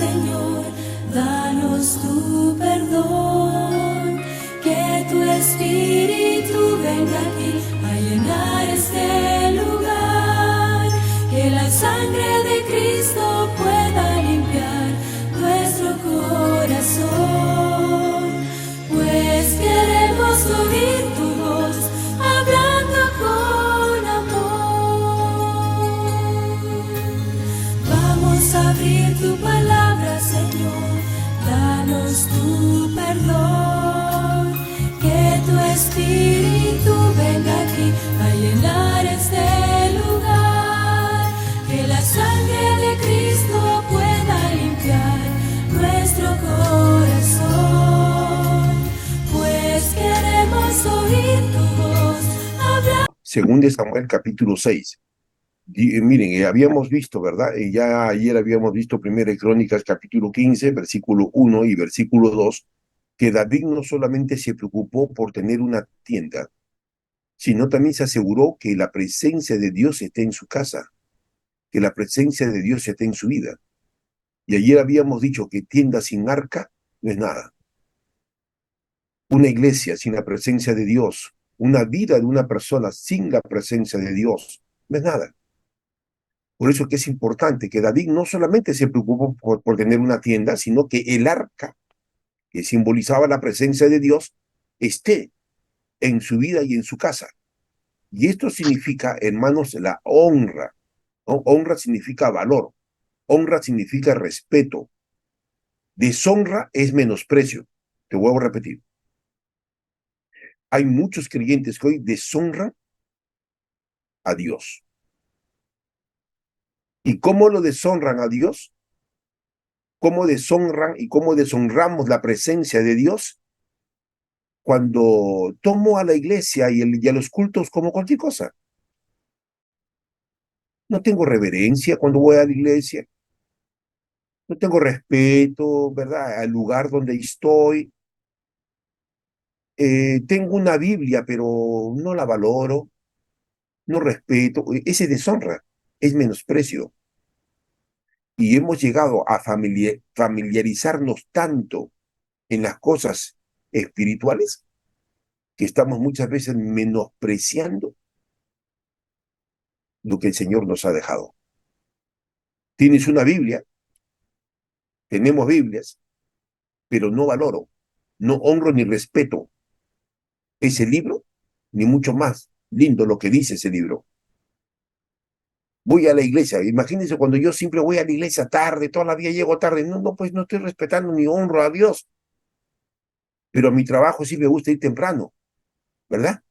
Señor, danos tu perdón. Que tu Espíritu venga aquí a llenar este lugar. Que la sangre de Cristo pueda limpiar nuestro corazón. Pues queremos oír tu voz hablando con amor. Vamos a abrir tu palabra, Señor, danos tu perdón. Que tu Espíritu venga aquí a llenar este lugar. Que la sangre de Cristo pueda limpiar nuestro corazón. Pues queremos oír tu voz hablar. Según de Samuel capítulo 6. Miren, habíamos visto, ¿verdad? Ya ayer habíamos visto Primera de Crónicas capítulo 15, versículo 1 y versículo 2, que David no solamente se preocupó por tener una tienda, sino también se aseguró que la presencia de Dios esté en su casa, que la presencia de Dios esté en su vida. Y ayer habíamos dicho que tienda sin arca no es nada. Una iglesia sin la presencia de Dios, una vida de una persona sin la presencia de Dios, no es nada. Por eso que es importante que David no solamente se preocupó por tener una tienda, sino que el arca, que simbolizaba la presencia de Dios, esté en su vida y en su casa. Y esto significa, hermanos, la honra, ¿no? Honra significa valor, honra significa respeto, deshonra es menosprecio. Te vuelvo a repetir. Hay muchos creyentes que hoy deshonran a Dios. ¿Y cómo lo deshonran a Dios? ¿Cómo deshonran y cómo deshonramos la presencia de Dios? Cuando tomo a la iglesia y a los cultos como cualquier cosa. No tengo reverencia cuando voy a la iglesia. No tengo respeto, ¿verdad?, al lugar donde estoy. Tengo una Biblia, pero no la valoro, no respeto. Ese deshonra, es menosprecio. Y hemos llegado a familiarizarnos tanto en las cosas espirituales que estamos muchas veces menospreciando lo que el Señor nos ha dejado. Tienes una Biblia, tenemos Biblias, pero no valoro, no honro ni respeto ese libro, ni mucho más lindo lo que dice ese libro. Voy a la iglesia, imagínense cuando yo siempre voy a la iglesia tarde, toda la vida llego tarde, no, pues no estoy respetando ni honro a Dios, pero a mi trabajo sí me gusta ir temprano, ¿verdad?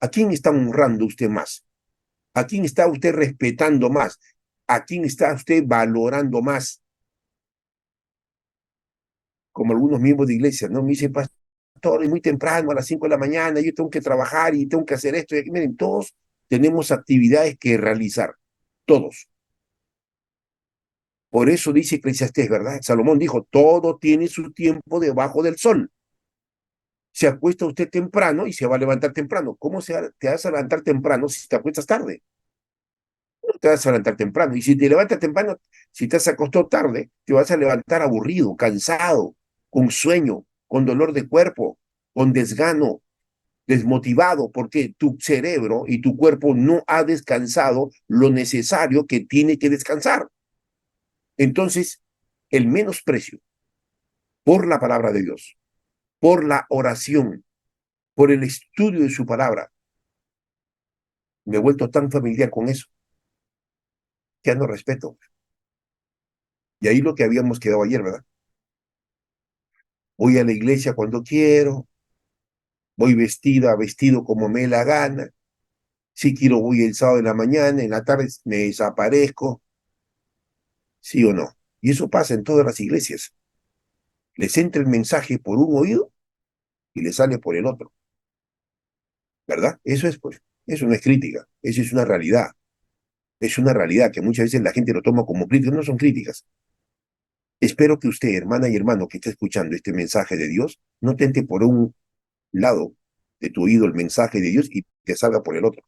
¿A quién está honrando usted más? ¿A quién está usted respetando más? ¿A quién está usted valorando más? Como algunos miembros de iglesia, ¿no? Me dicen, pastor, es muy temprano, a las 5 de la mañana, yo tengo que trabajar y tengo que hacer esto. Y aquí, miren, todos tenemos actividades que realizar, todos. Por eso dice Eclesiastés, ¿verdad? Salomón dijo, todo tiene su tiempo debajo del sol. Se acuesta usted temprano y se va a levantar temprano. ¿Cómo te vas a levantar temprano si te acuestas tarde? No te vas a levantar temprano. Y si te levantas temprano, si te has acostado tarde, te vas a levantar aburrido, cansado, con sueño, con dolor de cuerpo, con desgano, desmotivado, porque tu cerebro y tu cuerpo no ha descansado lo necesario que tiene que descansar. Entonces, el menosprecio por la palabra de Dios, por la oración, por el estudio de su palabra, me he vuelto tan familiar con eso, que ya no respeto. Y ahí lo que habíamos quedado ayer, ¿verdad? Voy a la iglesia cuando quiero, voy vestido como me dé la gana, si quiero voy el sábado en la mañana, en la tarde me desaparezco, ¿sí o no? Y eso pasa en todas las iglesias. Les entra el mensaje por un oído y les sale por el otro, ¿verdad? Eso es, pues, eso no es crítica, eso es una realidad. Es una realidad que muchas veces la gente lo toma como crítica, no son críticas. Espero que usted, hermana y hermano, que está escuchando este mensaje de Dios, no te entre por un lado de tu oído el mensaje de Dios y te salga por el otro.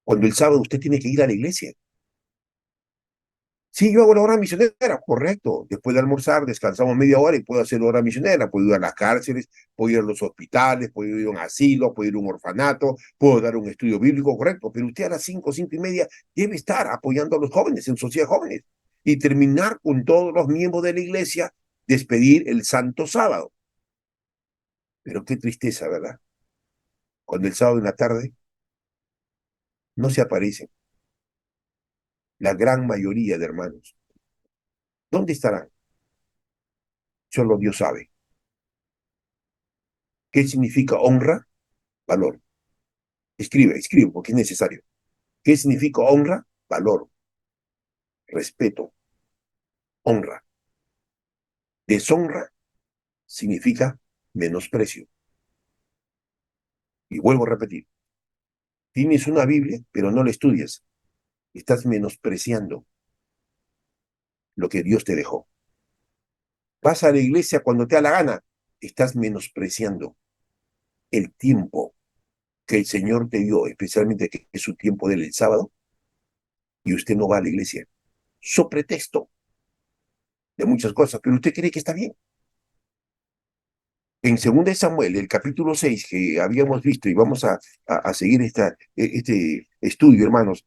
Cuando el sábado usted tiene que ir a la iglesia, Sí, yo hago la hora misionera, correcto. Después de almorzar, descansamos media hora y puedo hacer la hora misionera. Puedo ir a las cárceles, puedo ir a los hospitales, puedo ir a un asilo, puedo ir a un orfanato, puedo dar un estudio bíblico, correcto. Pero usted a las 5, 5:30 debe estar apoyando a los jóvenes en Sociedad Jóvenes y terminar con todos los miembros de la iglesia, despedir el Santo Sábado. Pero qué tristeza, ¿verdad? Cuando el sábado en la tarde no se aparecen la gran mayoría de hermanos. ¿Dónde estarán? Solo Dios sabe. ¿Qué significa honra? Valor. Escribe, escribe, porque es necesario. ¿Qué significa honra? Valor, respeto, honra. Deshonra significa menosprecio. Y vuelvo a repetir, tienes una Biblia, pero no la estudias. Estás menospreciando lo que Dios te dejó. Vas a la iglesia cuando te da la gana. Estás menospreciando el tiempo que el Señor te dio, especialmente que es su tiempo del sábado, y usted no va a la iglesia. So pretexto de muchas cosas, pero usted cree que está bien. En 2 Samuel, el capítulo 6 que habíamos visto, y vamos a seguir este estudio, hermanos,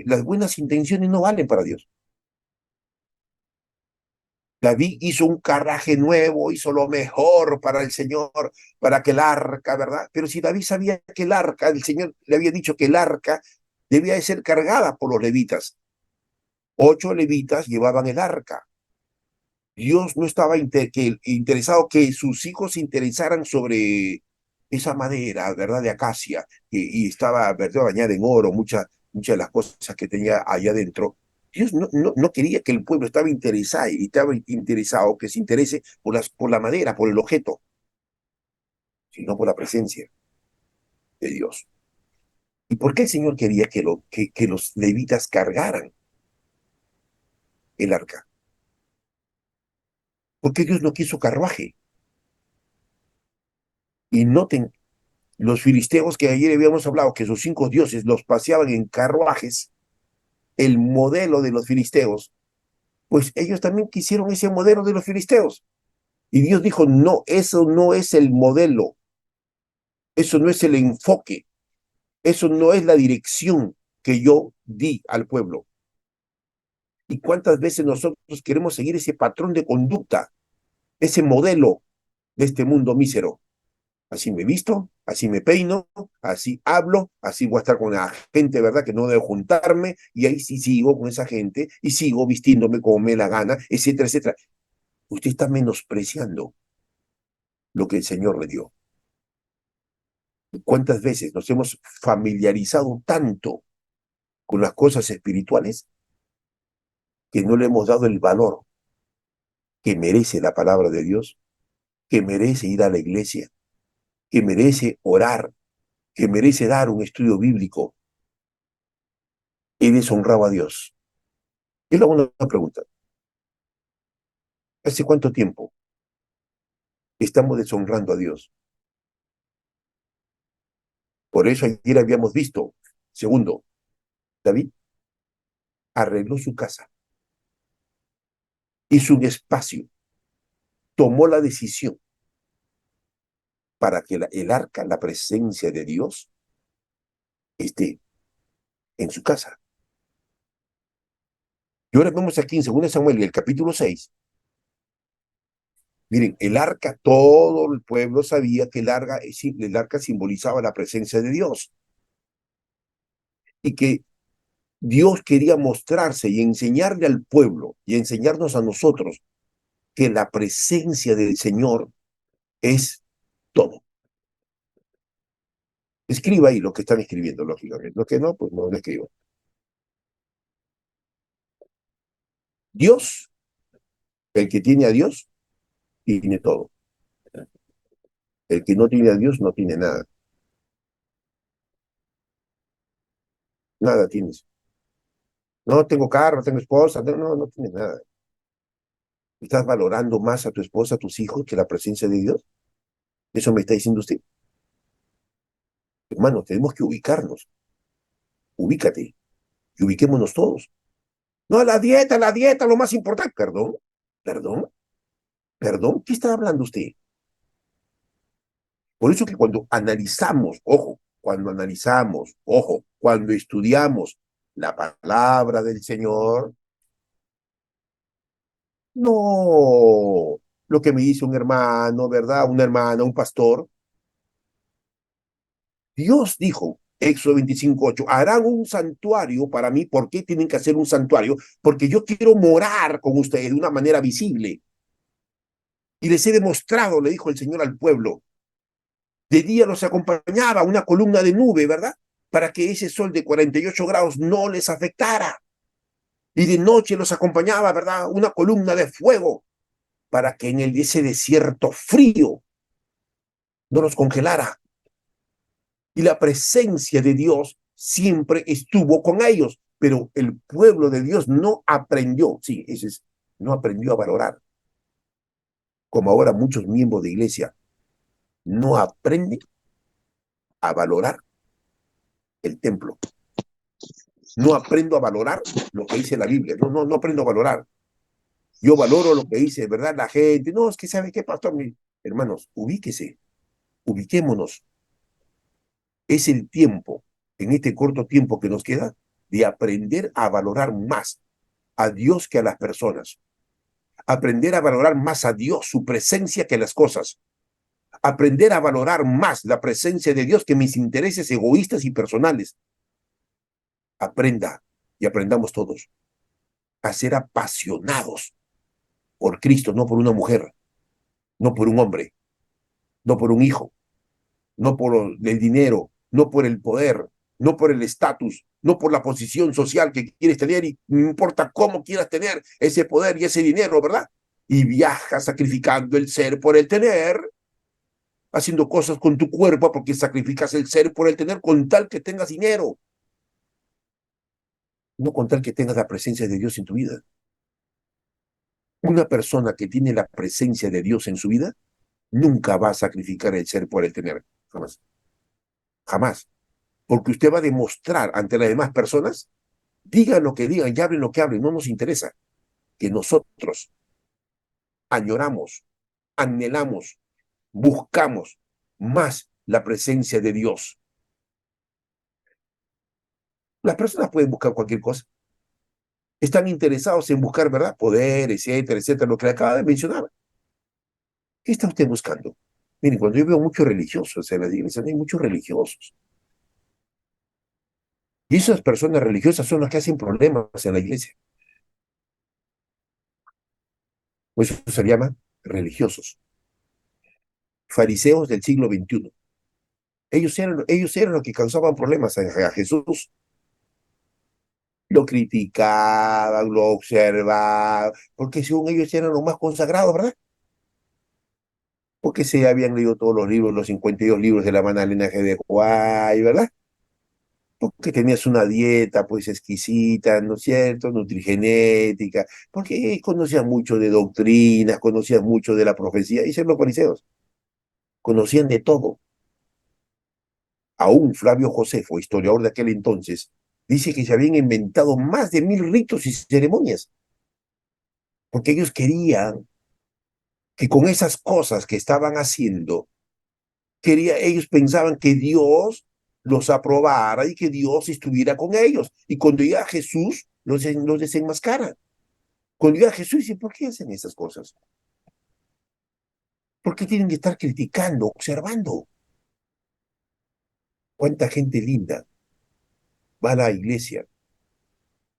las buenas intenciones no valen para Dios. David hizo un carraje nuevo, hizo lo mejor para el Señor, para que el arca, ¿verdad? Pero si David sabía que el arca, el Señor le había dicho que el arca debía de ser cargada por los levitas. 8 levitas llevaban el arca. Dios no estaba interesado que sus hijos se interesaran sobre esa madera, ¿verdad? De acacia, y estaba, ¿verdad? Bañada en oro, muchas de las cosas que tenía allá adentro. Dios no quería que el pueblo estaba interesado que se interese por la madera, por el objeto, sino por la presencia de Dios. ¿Y por qué el Señor quería que los levitas cargaran el arca? Porque Dios no quiso carruaje. Y noten los filisteos que ayer habíamos hablado, que sus 5 dioses los paseaban en carruajes, el modelo de los filisteos, pues ellos también quisieron ese modelo de los filisteos. Y Dios dijo, no, eso no es el modelo, eso no es el enfoque, eso no es la dirección que yo di al pueblo. ¿Y cuántas veces nosotros queremos seguir ese patrón de conducta, ese modelo de este mundo mísero? Así me visto, así me peino, así hablo, así voy a estar con la gente, ¿verdad? Que no debo juntarme, y ahí sí sigo con esa gente, y sigo vistiéndome como me la gana, etcétera, etcétera. Usted está menospreciando lo que el Señor le dio. ¿Cuántas veces nos hemos familiarizado tanto con las cosas espirituales que no le hemos dado el valor que merece la palabra de Dios, que merece ir a la iglesia, que merece orar, que merece dar un estudio bíblico? He deshonrado a Dios. Es la una pregunta. ¿Hace cuánto tiempo estamos deshonrando a Dios? Por eso ayer habíamos visto, segundo, David arregló su casa, hizo un espacio, tomó la decisión para que el arca, la presencia de Dios, esté en su casa. Y ahora vemos aquí en 2 Samuel, el capítulo 6. Miren, el arca, todo el pueblo sabía que el arca simbolizaba la presencia de Dios y que Dios quería mostrarse y enseñarle al pueblo y enseñarnos a nosotros que la presencia del Señor es todo. Escriba ahí lo que están escribiendo, lógicamente. Lo que no, pues no lo escribo. Dios, el que tiene a Dios, tiene todo. El que no tiene a Dios, no tiene nada. Nada tienes. No tengo carro, tengo esposa, no tienes nada. ¿Estás valorando más a tu esposa, a tus hijos, que la presencia de Dios? Eso me está diciendo usted. Hermano, tenemos que ubicarnos. Ubícate y ubiquémonos todos. No, la dieta, lo más importante. Perdón, perdón, perdón, ¿qué está hablando usted? Por eso que cuando analizamos, ojo, cuando estudiamos la palabra del Señor, no lo que me dice un hermano, ¿verdad? Una hermana, un pastor. Dios dijo, Éxodo 25:8, harán un santuario para mí. ¿Por qué tienen que hacer un santuario? Porque yo quiero morar con ustedes de una manera visible. Y les he demostrado, le dijo el Señor al pueblo, de día los acompañaba una columna de nube, ¿verdad? Para que ese sol de 48 grados no les afectara. Y de noche los acompañaba, ¿verdad? Una columna de fuego para que en ese desierto frío no los congelara. Y la presencia de Dios siempre estuvo con ellos, pero el pueblo de Dios no aprendió, sí, ese es, no aprendió a valorar, como ahora muchos miembros de iglesia no aprenden a valorar el templo. No aprendo a valorar lo que dice la Biblia, no aprendo a valorar. Yo valoro lo que dice, ¿verdad? La gente, no, es que ¿sabe qué, pastor? Hermanos, ubíquese, ubiquémonos. Es el tiempo, en este corto tiempo que nos queda, de aprender a valorar más a Dios que a las personas. Aprender a valorar más a Dios, su presencia que las cosas. Aprender a valorar más la presencia de Dios que mis intereses egoístas y personales. Aprenda y aprendamos todos a ser apasionados por Cristo, no por una mujer, no por un hombre, no por un hijo, no por el dinero, no por el poder, no por el estatus, no por la posición social que quieres tener, y no importa cómo quieras tener ese poder y ese dinero, ¿verdad? Y viajas sacrificando el ser por el tener, haciendo cosas con tu cuerpo porque sacrificas el ser por el tener con tal que tengas dinero, no con tal que tengas la presencia de Dios en tu vida. Una persona que tiene la presencia de Dios en su vida nunca va a sacrificar el ser por el tener, jamás, jamás, porque usted va a demostrar ante las demás personas, digan lo que digan y hablen lo que hablen, no nos interesa, que nosotros añoramos, anhelamos, buscamos más la presencia de Dios. Las personas pueden buscar cualquier cosa, están interesados en buscar, ¿verdad? Poder, etcétera, etcétera, lo que le acaba de mencionar. ¿Qué está usted buscando? Miren, cuando yo veo muchos religiosos en las iglesias, hay muchos religiosos. Y esas personas religiosas son las que hacen problemas en la iglesia. Pues eso se llama religiosos, fariseos del siglo XXI. Ellos eran los que causaban problemas a Jesús. Lo criticaban, lo observaban, porque según ellos eran los más consagrados, ¿verdad? Porque se habían leído todos los libros, los 52 libros de la Magdalena de Juárez, ¿verdad? Porque tenías una dieta pues exquisita, ¿no es cierto? Nutrigenética, porque conocían mucho de doctrinas, conocían mucho de la profecía, y son los fariseos, conocían de todo. Aún Flavio Josefo, historiador de aquel entonces, dice que se habían inventado más de 1000 ritos y ceremonias, porque ellos querían que con esas cosas que estaban haciendo, ellos pensaban que Dios los aprobara y que Dios estuviera con ellos. Y cuando llega Jesús, los desenmascara. Cuando llega Jesús, dice, ¿por qué hacen esas cosas? ¿Por qué tienen que estar criticando, observando? ¿Cuánta gente linda va a la iglesia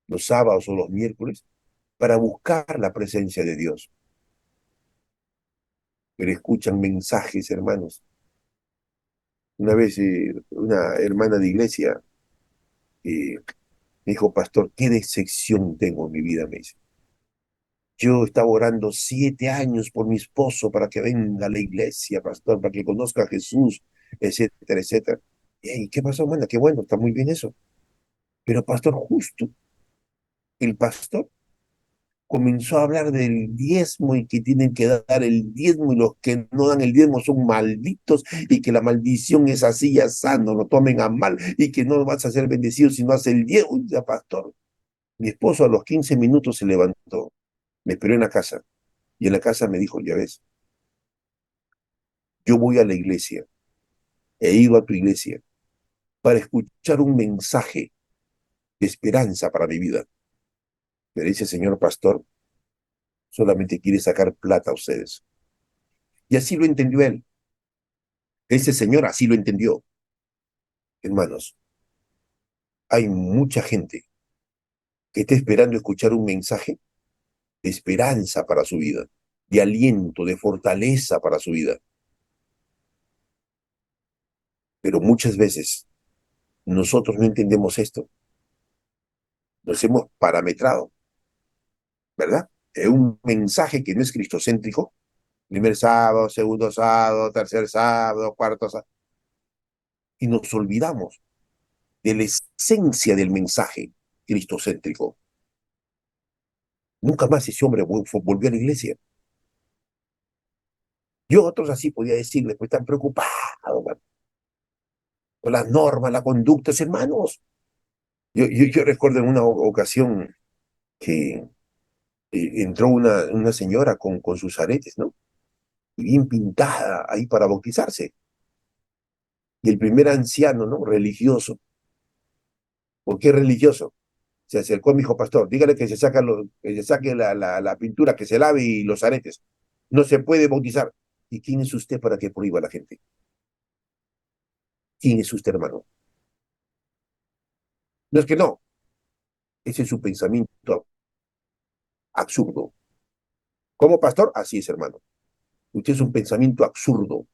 los sábados o los miércoles para buscar la presencia de Dios? Pero escuchan mensajes, hermanos. Una vez una hermana de iglesia me dijo, pastor, qué decepción tengo en mi vida, me dice. Yo estaba orando 7 años por mi esposo para que venga a la iglesia, pastor, para que conozca a Jesús, etcétera, etcétera. ¿Y qué pasó, hermana? Qué bueno, está muy bien eso. Pero, pastor, justo el pastor comenzó a hablar del diezmo y que tienen que dar el diezmo y los que no dan el diezmo son malditos y que la maldición es así ya sano, lo tomen a mal y que no vas a ser bendecido si no haces el diezmo, ya pastor. Mi esposo a los 15 minutos se levantó, me esperó en la casa y en la casa me dijo, ya ves, yo voy a la iglesia, he ido a tu iglesia para escuchar un mensaje de esperanza para mi vida. Pero ese señor pastor solamente quiere sacar plata a ustedes. Y así lo entendió él. Ese señor así lo entendió. Hermanos, hay mucha gente que está esperando escuchar un mensaje de esperanza para su vida, de aliento, de fortaleza para su vida. Pero muchas veces nosotros no entendemos esto. Nos hemos parametrado, ¿verdad? Es un mensaje que no es cristocéntrico. Primer sábado, segundo sábado, tercer sábado, cuarto sábado. Y nos olvidamos de la esencia del mensaje cristocéntrico. Nunca más ese hombre volvió a la iglesia. Yo otros así podía decirles, pues están preocupados, man, con las normas, las conductas, hermanos. Yo recuerdo en una ocasión que entró una señora con sus aretes, ¿no? Y bien pintada ahí para bautizarse. Y el primer anciano, ¿no? Religioso. ¿Por qué religioso? Se acercó a mi hijo pastor, dígale que que se saque la pintura, que se lave y los aretes. No se puede bautizar. ¿Y quién es usted para que prohíba a la gente? ¿Quién es usted, hermano? No es que no, ese es su pensamiento absurdo. Como pastor, así es, hermano. Usted es un pensamiento absurdo.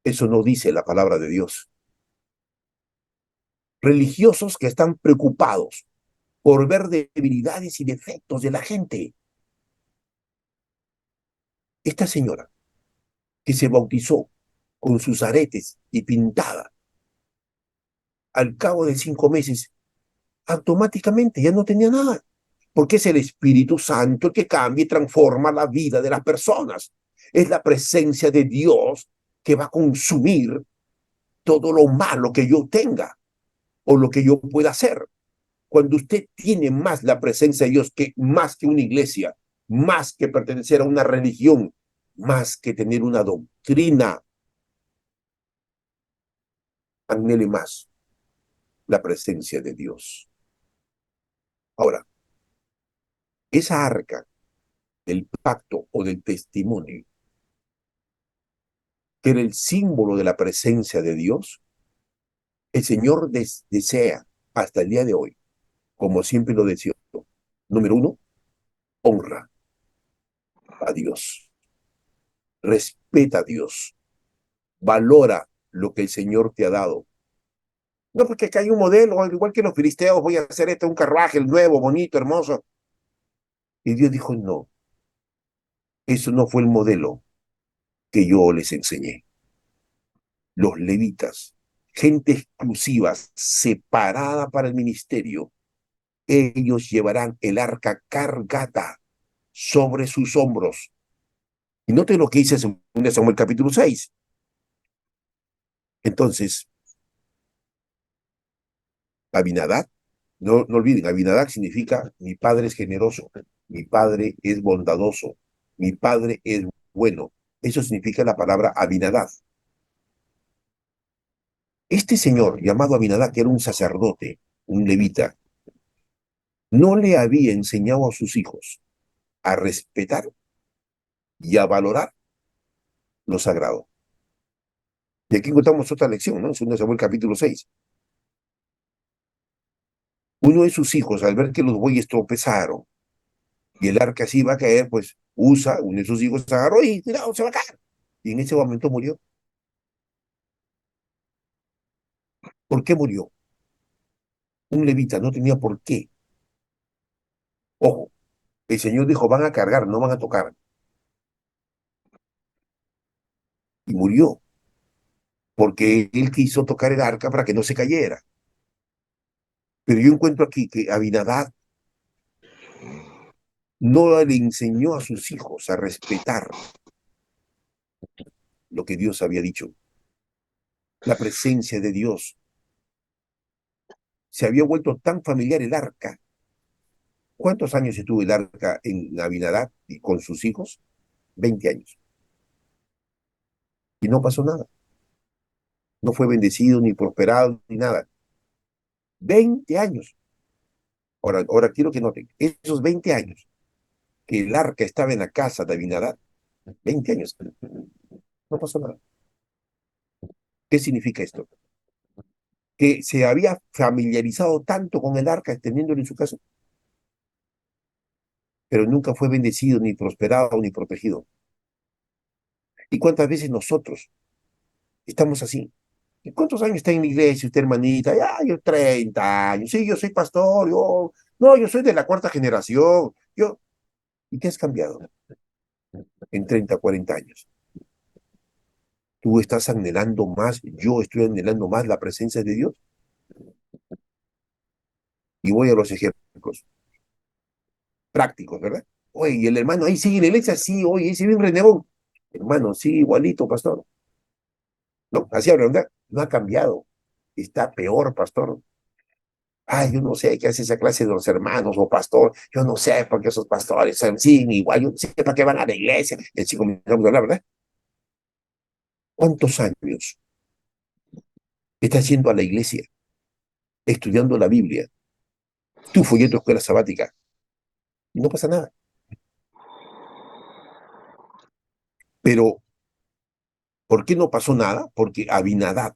Eso no dice la palabra de Dios. Religiosos que están preocupados por ver debilidades y defectos de la gente. Esta señora que se bautizó con sus aretes y pintada, al cabo de 5 meses, automáticamente ya no tenía nada, porque es el Espíritu Santo el que cambia y transforma la vida de las personas. Es la presencia de Dios que va a consumir todo lo malo que yo tenga o lo que yo pueda hacer. Cuando usted tiene más la presencia de Dios, que más que una iglesia, más que pertenecer a una religión, más que tener una doctrina, anhele más la presencia de Dios. Ahora, esa arca del pacto o del testimonio, que era el símbolo de la presencia de Dios, el Señor desea hasta el día de hoy, como siempre lo deseó. Número uno, honra a Dios, respeta a Dios, valora lo que el Señor te ha dado. No, porque acá hay un modelo, igual que los filisteos, voy a hacer esto, un carruaje, el nuevo, bonito, hermoso. Y Dios dijo, no, eso no fue el modelo que yo les enseñé. Los levitas, gente exclusiva, separada para el ministerio, ellos llevarán el arca cargada sobre sus hombros. Y note lo que dice en Samuel capítulo 6. Entonces, Abinadab, no olviden, Abinadab significa mi padre es generoso, mi padre es bondadoso, mi padre es bueno. Eso significa la palabra Abinadab. Este señor llamado Abinadab, que era un sacerdote, un levita, no le había enseñado a sus hijos a respetar y a valorar lo sagrado. Y aquí encontramos otra lección, ¿no? En 2 Samuel capítulo 6. Uno de sus hijos, al ver que los bueyes tropezaron y el arca así iba a caer, pues uno de sus hijos se agarró y tirado, se va a caer. Y en ese momento murió. ¿Por qué murió? Un levita no tenía por qué. Ojo, el Señor dijo, van a cargar, no van a tocar. Y murió, porque él quiso tocar el arca para que no se cayera. Pero yo encuentro aquí que Abinadab no le enseñó a sus hijos a respetar lo que Dios había dicho. La presencia de Dios. Se había vuelto tan familiar el arca ¿Cuántos años estuvo el arca en Navidad y con sus hijos? 20 años. Y no pasó nada. No fue bendecido, ni prosperado, ni nada. 20 años. Ahora quiero que noten, esos 20 años que el arca estaba en la casa de Abinadab, 20 años, no pasó nada. ¿Qué significa esto? Que se había familiarizado tanto con el arca teniéndolo en su casa, pero nunca fue bendecido, ni prosperado, ni protegido. ¿Y cuántas veces nosotros estamos así? ¿Y cuántos años está en la iglesia usted, hermanita? Ya, yo 30 años. Sí, yo soy pastor. No, yo soy de la cuarta generación. ¿Y qué has cambiado en 30, 40 años? Tú estás anhelando más, yo estoy anhelando más la presencia de Dios. Y voy a los ejemplos prácticos, ¿verdad? Oye, y el hermano ahí sigue en la iglesia, sí, oye, ahí se ve un renegón. Hermano, sí, igualito, pastor. No, así habla, ¿verdad? No ha cambiado. Está peor, pastor. Ay, yo no sé qué hace esa clase de los hermanos o pastor. Yo no sé por qué esos pastores son sí, igual. Yo no sé para qué van a la iglesia. Y así comenzamos a hablar, ¿verdad? ¿Cuántos años estás yendo a la iglesia, estudiando la Biblia? Tú fui a tu escuela sabática y no pasa nada. Pero, ¿por qué no pasó nada? Porque Abinadab,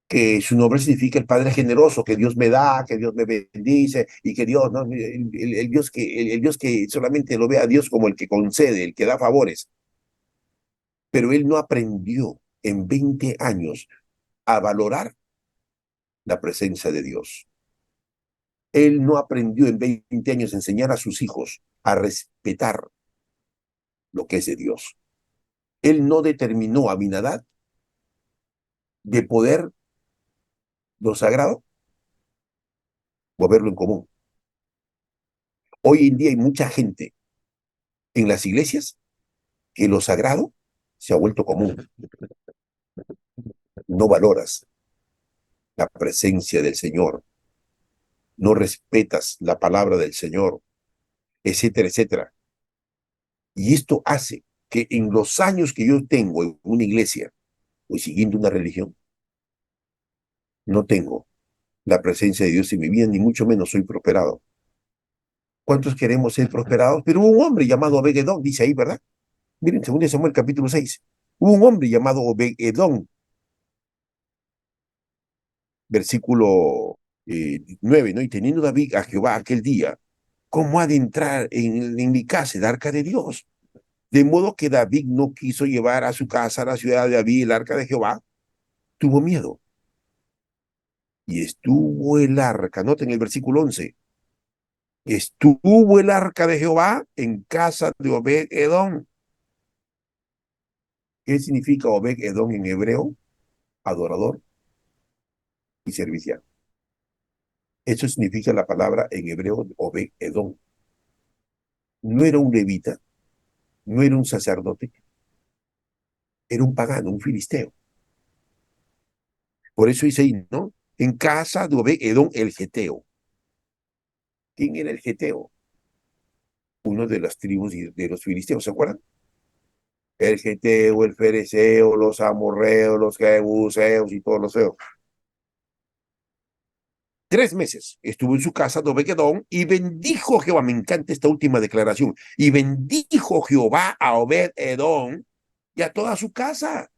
que su nombre significa el Padre generoso, que Dios me da, que Dios me bendice, y que Dios, ¿no? El Dios que solamente lo ve a Dios como el que concede, el que da favores. Pero él no aprendió en 20 años a valorar la presencia de Dios. Él no aprendió en 20 años a enseñar a sus hijos a respetar lo que es de Dios. Él no determinó a Abinadab de poder lo sagrado o verlo en común. Hoy en día hay mucha gente en las iglesias que lo sagrado se ha vuelto común. No valoras la presencia del Señor, no respetas la palabra del Señor, etcétera, etcétera. Y esto hace que en los años que yo tengo en una iglesia o siguiendo una religión, no tengo la presencia de Dios en mi vida, ni mucho menos soy prosperado. ¿Cuántos queremos ser prosperados? Pero hubo un hombre llamado Obed-Edom, dice ahí, ¿verdad? Miren, 2 Samuel capítulo 6. Hubo un hombre llamado Obed-Edom, versículo 9, ¿no? Y teniendo David a Jehová aquel día, ¿cómo ha de entrar en mi casa el arca de Dios? De modo que David no quiso llevar a su casa, a la ciudad de David, el arca de Jehová, tuvo miedo. Y estuvo el arca, noten el versículo 11, estuvo el arca de Jehová en casa de Obed-Edom. ¿Qué significa Obed-Edom en hebreo? Adorador y servicial. Eso significa la palabra en hebreo Obed-Edom. No era un levita, no era un sacerdote, era un pagano, un filisteo. Por eso dice ahí, ¿no? En casa de Obed-Edom el geteo. ¿Quién era el geteo? Uno de las tribus de los filisteos, ¿se acuerdan? El geteo, el fereceo, los amorreos, los jebuseos y todos los feos. 3 meses estuvo en su casa de Obed-Edom y bendijo Jehová. Me encanta esta última declaración. Y bendijo Jehová a Obed-Edom y a toda su casa,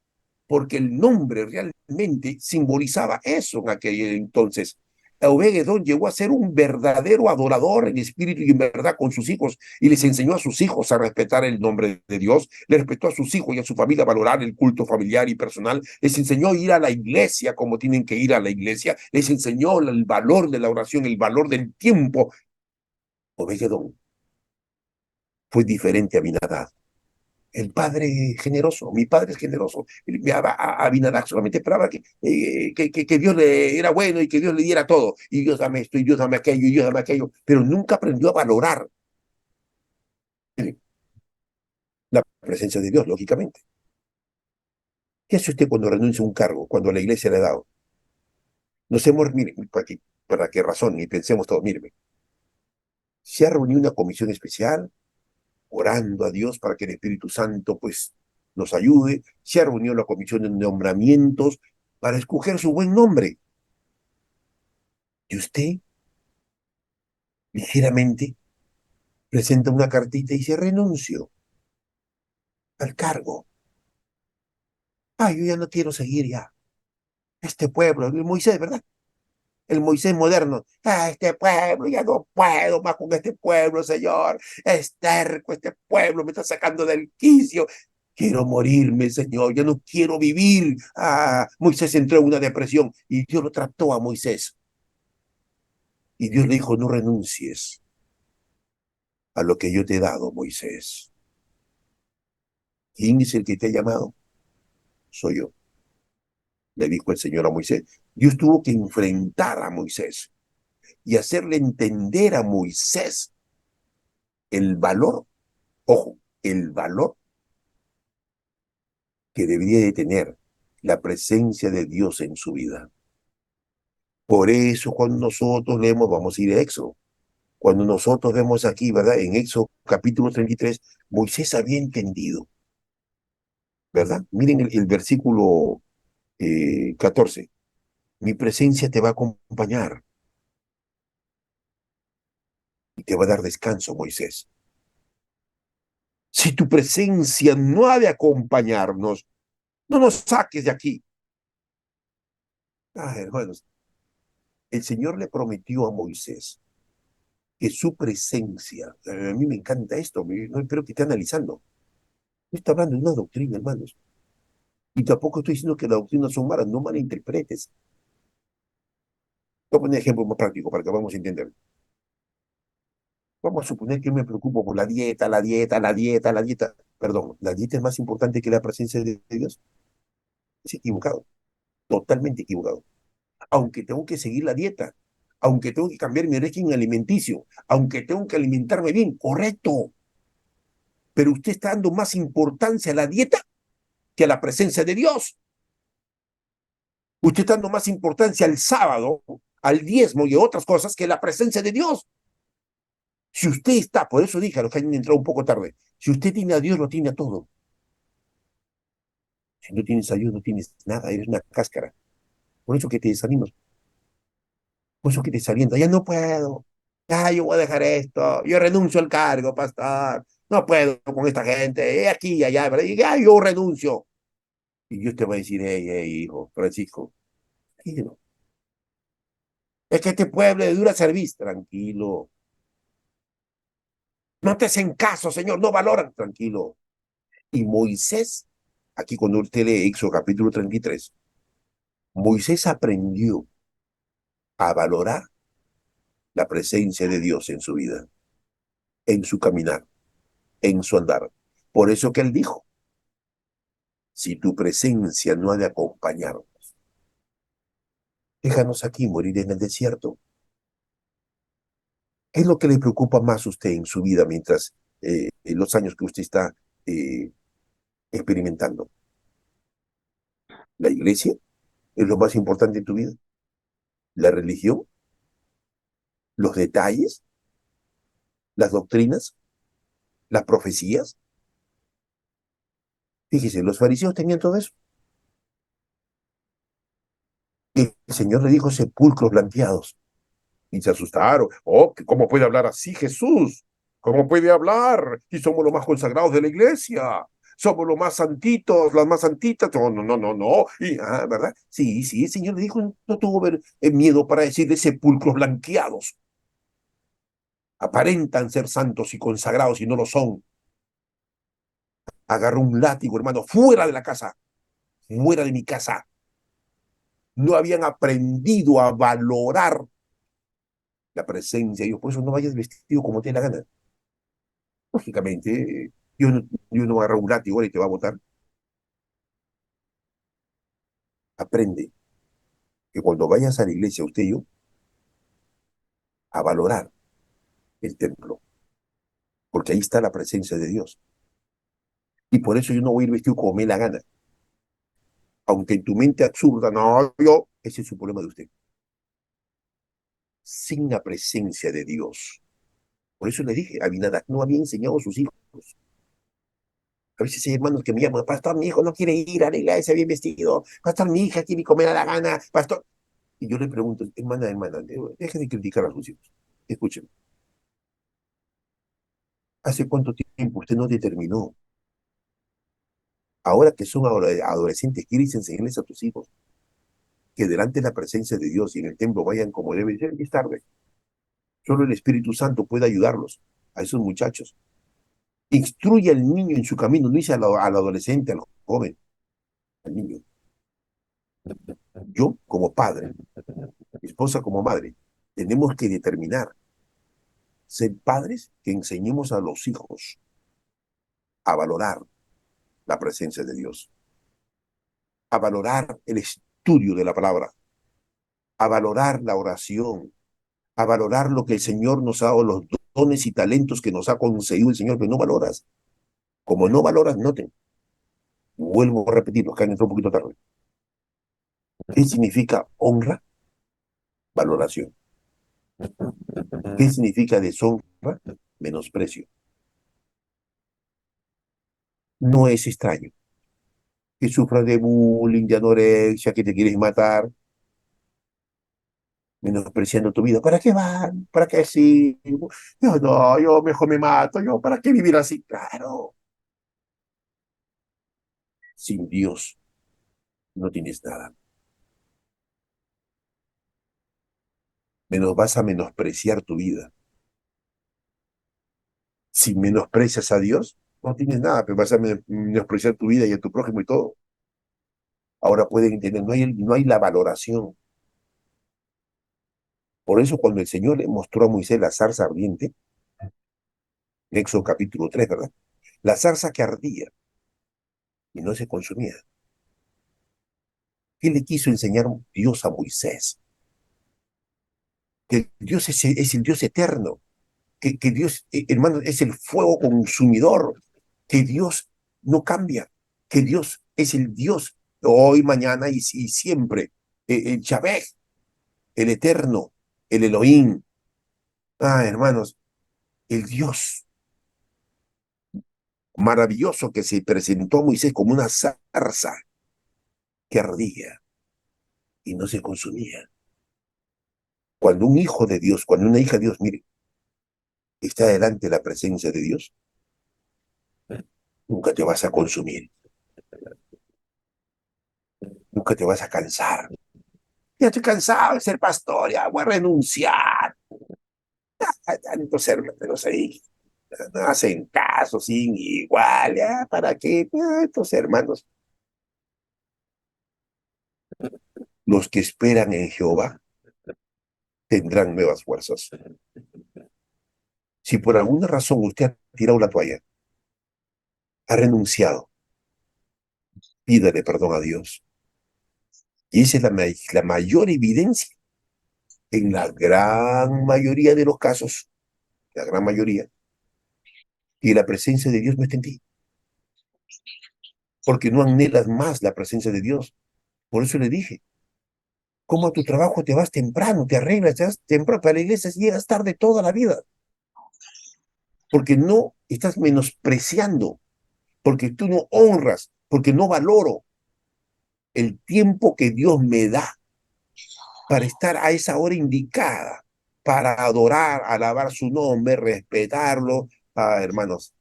porque el nombre realmente simbolizaba eso en aquel entonces. Obed-Edom llegó a ser un verdadero adorador en espíritu y en verdad con sus hijos y les enseñó a sus hijos a respetar el nombre de Dios, les respetó a sus hijos y a su familia a valorar el culto familiar y personal, les enseñó a ir a la iglesia como tienen que ir a la iglesia, les enseñó el valor de la oración, el valor del tiempo. Obed-Edom fue diferente a Abinadab. El padre generoso, mi padre es generoso. Abinadab solamente esperaba que Dios le era bueno y que Dios le diera todo. Y Dios dame esto, y Dios dame aquello, y Dios dame aquello. Pero nunca aprendió a valorar la presencia de Dios, lógicamente. ¿Qué hace usted cuando renuncia a un cargo, cuando la iglesia le ha dado? Nos hemos, mire, aquí, ¿Para qué razón? Y pensemos todos, míreme, se ha reunido una comisión especial, orando a Dios para que el Espíritu Santo, pues, nos ayude. Se ha reunido la comisión de nombramientos para escoger su buen nombre. Y usted, ligeramente, presenta una cartita y dice, renuncio al cargo. Yo ya no quiero seguir ya. Este pueblo, el Moisés, ¿verdad? El Moisés moderno. Este pueblo, ya no puedo más con este pueblo, Señor. Es terco, este pueblo me está sacando del quicio. Quiero morirme, Señor, ya no quiero vivir. Moisés entró en una depresión y Dios lo trató a Moisés. Y Dios le dijo, no renuncies a lo que yo te he dado, Moisés. ¿Quién es el que te ha llamado? Soy yo, le dijo el Señor a Moisés. Dios tuvo que enfrentar a Moisés y hacerle entender a Moisés el valor, ojo, el valor que debería de tener la presencia de Dios en su vida. Por eso cuando nosotros leemos, vamos a ir a Éxodo, cuando nosotros vemos aquí, ¿verdad? En Éxodo capítulo 33, Moisés había entendido, ¿verdad? Miren el versículo 14. Mi presencia te va a acompañar y te va a dar descanso, Moisés. Si tu presencia no ha de acompañarnos, no nos saques de aquí. Hermanos, el Señor le prometió a Moisés que su presencia, a mí me encanta esto, no espero que esté analizando. No está hablando de una doctrina, hermanos. Y tampoco estoy diciendo que las doctrinas son malas, no malinterpretes. Voy a poner un ejemplo más práctico para que vamos a entender. Vamos a suponer que yo me preocupo por la dieta, la dieta, la dieta, la dieta. Perdón, ¿la dieta es más importante que la presencia de Dios? Es equivocado, totalmente equivocado. Aunque tengo que seguir la dieta, aunque tengo que cambiar mi régimen alimenticio, aunque tengo que alimentarme bien, correcto. Pero usted está dando más importancia a la dieta que a la presencia de Dios. Usted está dando más importancia al sábado, al diezmo y a otras cosas que a la presencia de Dios. Si usted está, por eso dije a los que han entrado un poco tarde, si usted tiene a Dios, lo tiene a todo. Si no tienes a Dios, no tienes nada, eres una cáscara. Por eso que te desanimas, por eso que te desalienta. Ya no puedo, yo voy a dejar esto, yo renuncio al cargo, pastor, no puedo con esta gente, aquí y allá, ¿verdad? Y yo renuncio. Y Dios te va a decir, hijo, Francisco, tranquilo. Es que este pueblo de dura servicio, tranquilo. No te hacen caso, Señor, no valoran, tranquilo. Y Moisés, aquí cuando usted lee Éxodo capítulo 33, Moisés aprendió a valorar la presencia de Dios en su vida, en su caminar, en su andar. Por eso que él dijo, si tu presencia no ha de acompañarnos, déjanos aquí morir en el desierto. ¿Qué es lo que le preocupa más a usted en su vida mientras en los años que usted está eh, experimentando? ¿La iglesia es lo más importante en tu vida? ¿La religión? ¿Los detalles? ¿Las doctrinas? ¿Las profecías? Fíjese, los fariseos tenían todo eso. Y el Señor le dijo sepulcros blanqueados. Y se asustaron. Oh, ¿cómo puede hablar así Jesús? ¿Cómo puede hablar? Si somos los más consagrados de la iglesia. Somos los más santitos, las más santitas. No, no, no, no, no. Y, ¿verdad? Sí, sí, el Señor le dijo, no tuvo miedo para decirle sepulcros blanqueados. Aparentan ser santos y consagrados y no lo son. Agarró un látigo, hermano, fuera de la casa, fuera de mi casa. No habían aprendido a valorar la presencia de Dios. Por eso no vayas vestido como te dé la gana. Lógicamente, Dios no agarra un látigo y te va a botar. Aprende que cuando vayas a la iglesia, usted y yo, a valorar el templo, porque ahí está la presencia de Dios. Y por eso yo no voy a ir vestido como me dé la gana. Aunque en tu mente absurda, no, ese es su problema de usted. sin la presencia de Dios. Por eso le dije, Abinadab no había enseñado a sus hijos. A veces hay hermanos que me llaman, pastor, mi hijo no quiere ir a la iglesia bien vestido, pastor, mi hija quiere comer a la gana, pastor. Y yo le pregunto, hermana, deje de criticar a sus hijos. Escúcheme, ¿hace cuánto tiempo usted no determinó? Ahora que son adolescentes, ¿quieres enseñarles a tus hijos que delante de la presencia de Dios y en el templo vayan como debe ser? Es tarde. Solo el Espíritu Santo puede ayudarlos a esos muchachos. Instruye al niño en su camino, no dice al adolescente, al joven, al niño. Yo, como padre, mi esposa como madre, tenemos que determinar ser padres que enseñemos a los hijos a valorar la presencia de Dios, a valorar el estudio de la palabra, a valorar la oración, a valorar lo que el Señor nos ha dado, los dones y talentos que nos ha concedido el Señor, pero no valoras. Como no valoras, noten, vuelvo a repetir, los que han entrado un poquito tarde. ¿Qué significa honra? Valoración. ¿Qué significa deshonra? Menosprecio. No es extraño que sufras de bullying, de anorexia, que te quieres matar, menospreciando tu vida. ¿Para qué van? ¿Para qué sí? Yo no, yo mejor me mato, yo, ¿para qué vivir así? Claro, sin Dios no tienes nada. Menos vas a menospreciar tu vida. Si menosprecias a Dios, no tienes nada, pero vas a menospreciar tu vida y a tu prójimo y todo. Ahora pueden entender, no hay la valoración. Por eso cuando el Señor le mostró a Moisés la zarza ardiente, en Éxodo capítulo 3, ¿verdad? La zarza que ardía y no se consumía. ¿Qué le quiso enseñar Dios a Moisés? Que Dios es el Dios eterno, que Dios, hermano, es el fuego consumidor, que Dios no cambia, que Dios es el Dios hoy, mañana y siempre, el Yahvé, el eterno, el Elohim. Ah, hermanos, el Dios maravilloso que se presentó a Moisés como una zarza que ardía y no se consumía. Cuando un hijo de Dios, cuando una hija de Dios, mire, está delante de la presencia de Dios, nunca te vas a consumir, nunca te vas a cansar. Ya estoy cansado de ser pastor, ya voy a renunciar. Tantos hermanos ahí no hacen caso, sin igual, ya, ¿para qué? Estos hermanos, los que esperan en Jehová, tendrán nuevas fuerzas. Si por alguna razón usted ha tirado la toalla, ha renunciado, pídale perdón a Dios. Y esa es la mayor evidencia en la gran mayoría de los casos, la gran mayoría, y la presencia de Dios no está en ti, porque no anhelas más la presencia de Dios. Por eso le dije, ¿cómo a tu trabajo te vas temprano, te arreglas, te vas temprano, para la iglesia llegas tarde toda la vida? Porque no estás menospreciando, porque tú no honras, porque no valoro el tiempo que Dios me da para estar a esa hora indicada, para adorar, alabar su nombre, respetarlo. Ah, hermanos,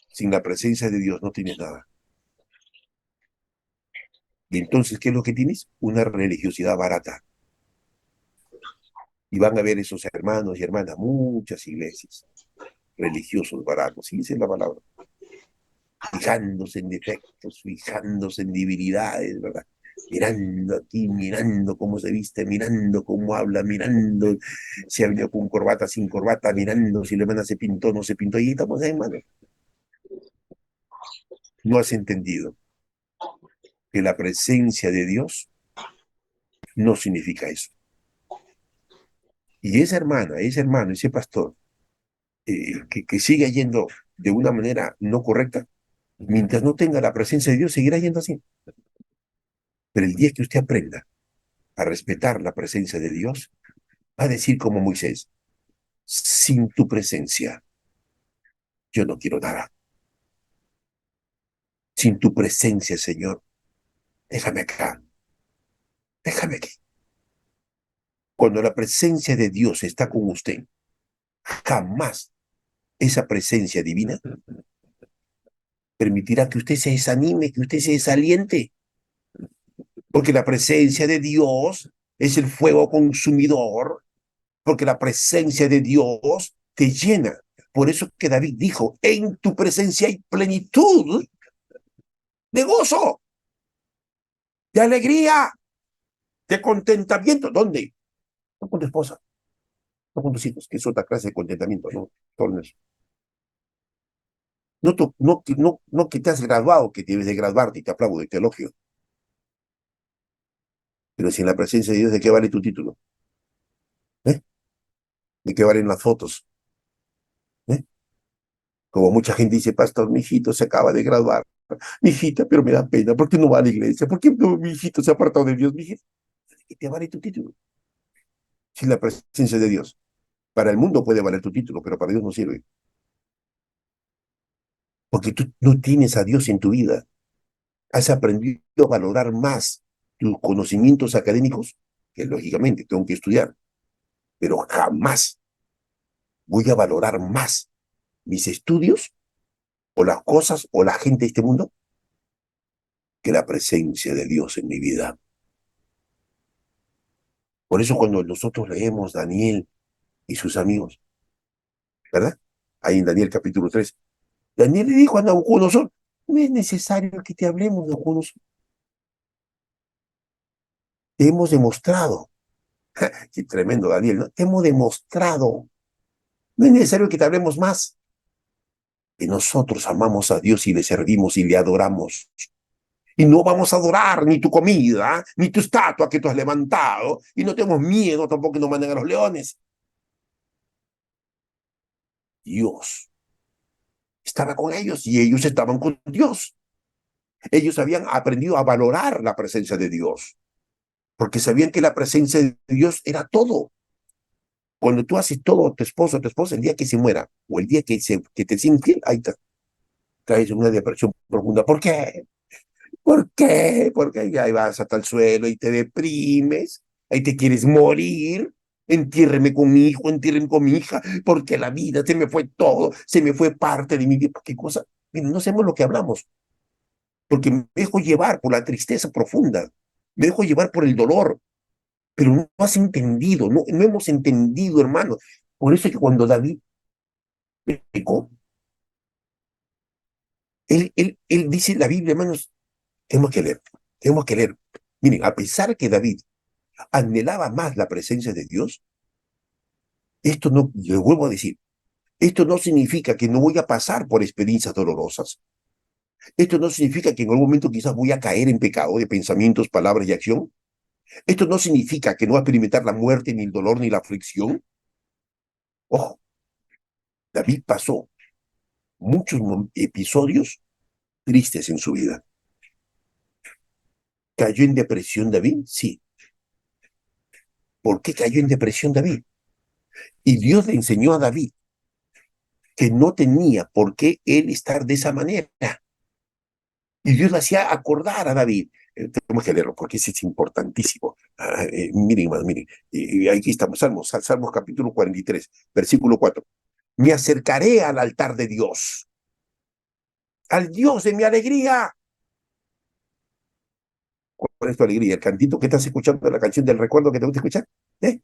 sin la presencia de Dios no tienes nada. Y entonces, ¿qué es lo que tienes? Una religiosidad barata. Y van a ver esos hermanos y hermanas, muchas iglesias, religiosos baratos, y esa es la palabra, fijándose en defectos, fijándose en debilidades, ¿verdad? Mirando aquí, mirando cómo se viste, mirando cómo habla, mirando si ha venido con corbata, sin corbata, mirando si la hermana se pintó o no se pintó. Y estamos ahí, hermano. No has entendido que la presencia de Dios no significa eso. Y esa hermana, ese hermano, ese pastor, que sigue yendo de una manera no correcta, mientras no tenga la presencia de Dios, seguirá yendo así. Pero el día que usted aprenda a respetar la presencia de Dios, va a decir como Moisés, sin tu presencia, yo no quiero nada. Sin tu presencia, Señor, déjame acá, déjame aquí. Cuando la presencia de Dios está con usted, jamás esa presencia divina permitirá que usted se desanime, que usted se desaliente, porque la presencia de Dios es el fuego consumidor, porque la presencia de Dios te llena. Por eso que David dijo, en tu presencia hay plenitud de gozo, de alegría, de contentamiento. ¿Dónde? No con tu esposa, no con tus hijos, que es otra clase de contentamiento, ¿no? No, no que te has graduado, que debes de graduarte y te aplaudo de teología, pero si en la presencia de Dios, ¿de qué vale tu título? ¿Eh? ¿De qué valen las fotos? ¿Eh? Como mucha gente dice, pastor, mi hijito se acaba de graduar. Mi hijita, pero me da pena. ¿Por qué no va a la iglesia? ¿Por qué no, mi hijito se ha apartado de Dios? Mi hijita, ¿de qué te vale tu título? Sin la presencia de Dios. Para el mundo puede valer tu título, pero para Dios no sirve. Porque tú no tienes a Dios en tu vida. Has aprendido a valorar más tus conocimientos académicos, que lógicamente tengo que estudiar, pero jamás voy a valorar más mis estudios o las cosas o la gente de este mundo que la presencia de Dios en mi vida. Por eso cuando nosotros leemos Daniel y sus amigos, ¿verdad? Ahí en Daniel capítulo 3, Daniel le dijo a Nabucodonosor, no es necesario que te hablemos, Nabucodonosor. Te hemos demostrado, qué tremendo Daniel, ¿no? Te hemos demostrado, no es necesario que te hablemos más, que nosotros amamos a Dios y le servimos y le adoramos. Y no vamos a adorar ni tu comida, ni tu estatua que tú has levantado, y no tenemos miedo tampoco que nos manden a los leones. Dios estaba con ellos y ellos estaban con Dios. Ellos habían aprendido a valorar la presencia de Dios, porque sabían que la presencia de Dios era todo. Cuando tú haces todo a tu esposa, el día que se muera, o el día que te sea infiel, ahí traes una depresión profunda. ¿Por qué? ¿Por qué? Porque ahí vas hasta el suelo y te deprimes, ahí te quieres morir. Entiérreme con mi hijo, entiérreme con mi hija, porque la vida se me fue todo, se me fue parte de mi vida. ¿Qué cosa? Miren, no sabemos lo que hablamos, porque me dejo llevar por la tristeza profunda, me dejo llevar por el dolor, pero no has entendido, no hemos entendido, hermano. Por eso es que cuando David pecó, él dice la Biblia, hermanos, tenemos que leer, tenemos que leer. Miren, a pesar que David anhelaba más la presencia de Dios, esto no, le vuelvo a decir, esto no significa que no voy a pasar por experiencias dolorosas. Esto no significa que en algún momento quizás voy a caer en pecado de pensamientos, palabras y acción. Esto no significa que no voy a experimentar la muerte, ni el dolor, ni la aflicción. Ojo, David pasó muchos episodios tristes en su vida. ¿Cayó en depresión David? Sí. ¿Por qué cayó en depresión David? Y Dios le enseñó a David que no tenía por qué él estar de esa manera. Y Dios le hacía acordar a David. Tenemos que leerlo porque ese es importantísimo. Miren, hermano, miren. Aquí estamos, Salmos capítulo 43, versículo 4. Me acercaré al altar de Dios, al Dios de mi alegría. ¿Cuál es tu alegría? ¿El cantito que estás escuchando, la canción del recuerdo que te gusta escuchar? ¿Eh?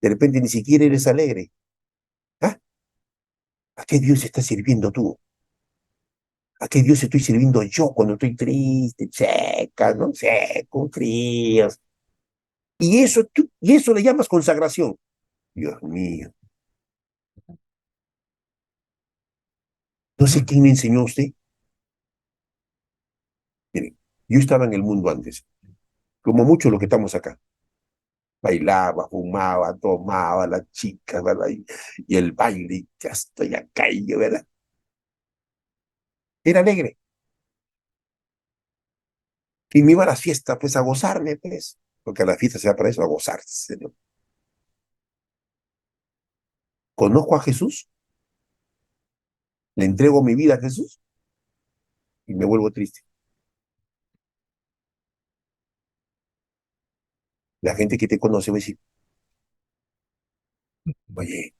De repente ni siquiera eres alegre. ¿Ah? ¿A qué Dios estás sirviendo tú? ¿A qué Dios estoy sirviendo yo cuando estoy triste, seca, no seco, frío? Y eso le llamas consagración. Dios mío. No sé quién me enseñó a usted. Miren, yo estaba en el mundo antes, como muchos los que estamos acá. Bailaba, fumaba, tomaba, las chicas, ¿verdad? Y el baile, ya estoy acá, y yo, ¿verdad? Era alegre. Y me iba a las fiestas, pues, a gozarme, pues. porque a la fiesta se va para eso, a gozarse, Señor. Conozco a Jesús, le entrego mi vida a Jesús y me vuelvo triste. La gente que te conoce va a decir, oye,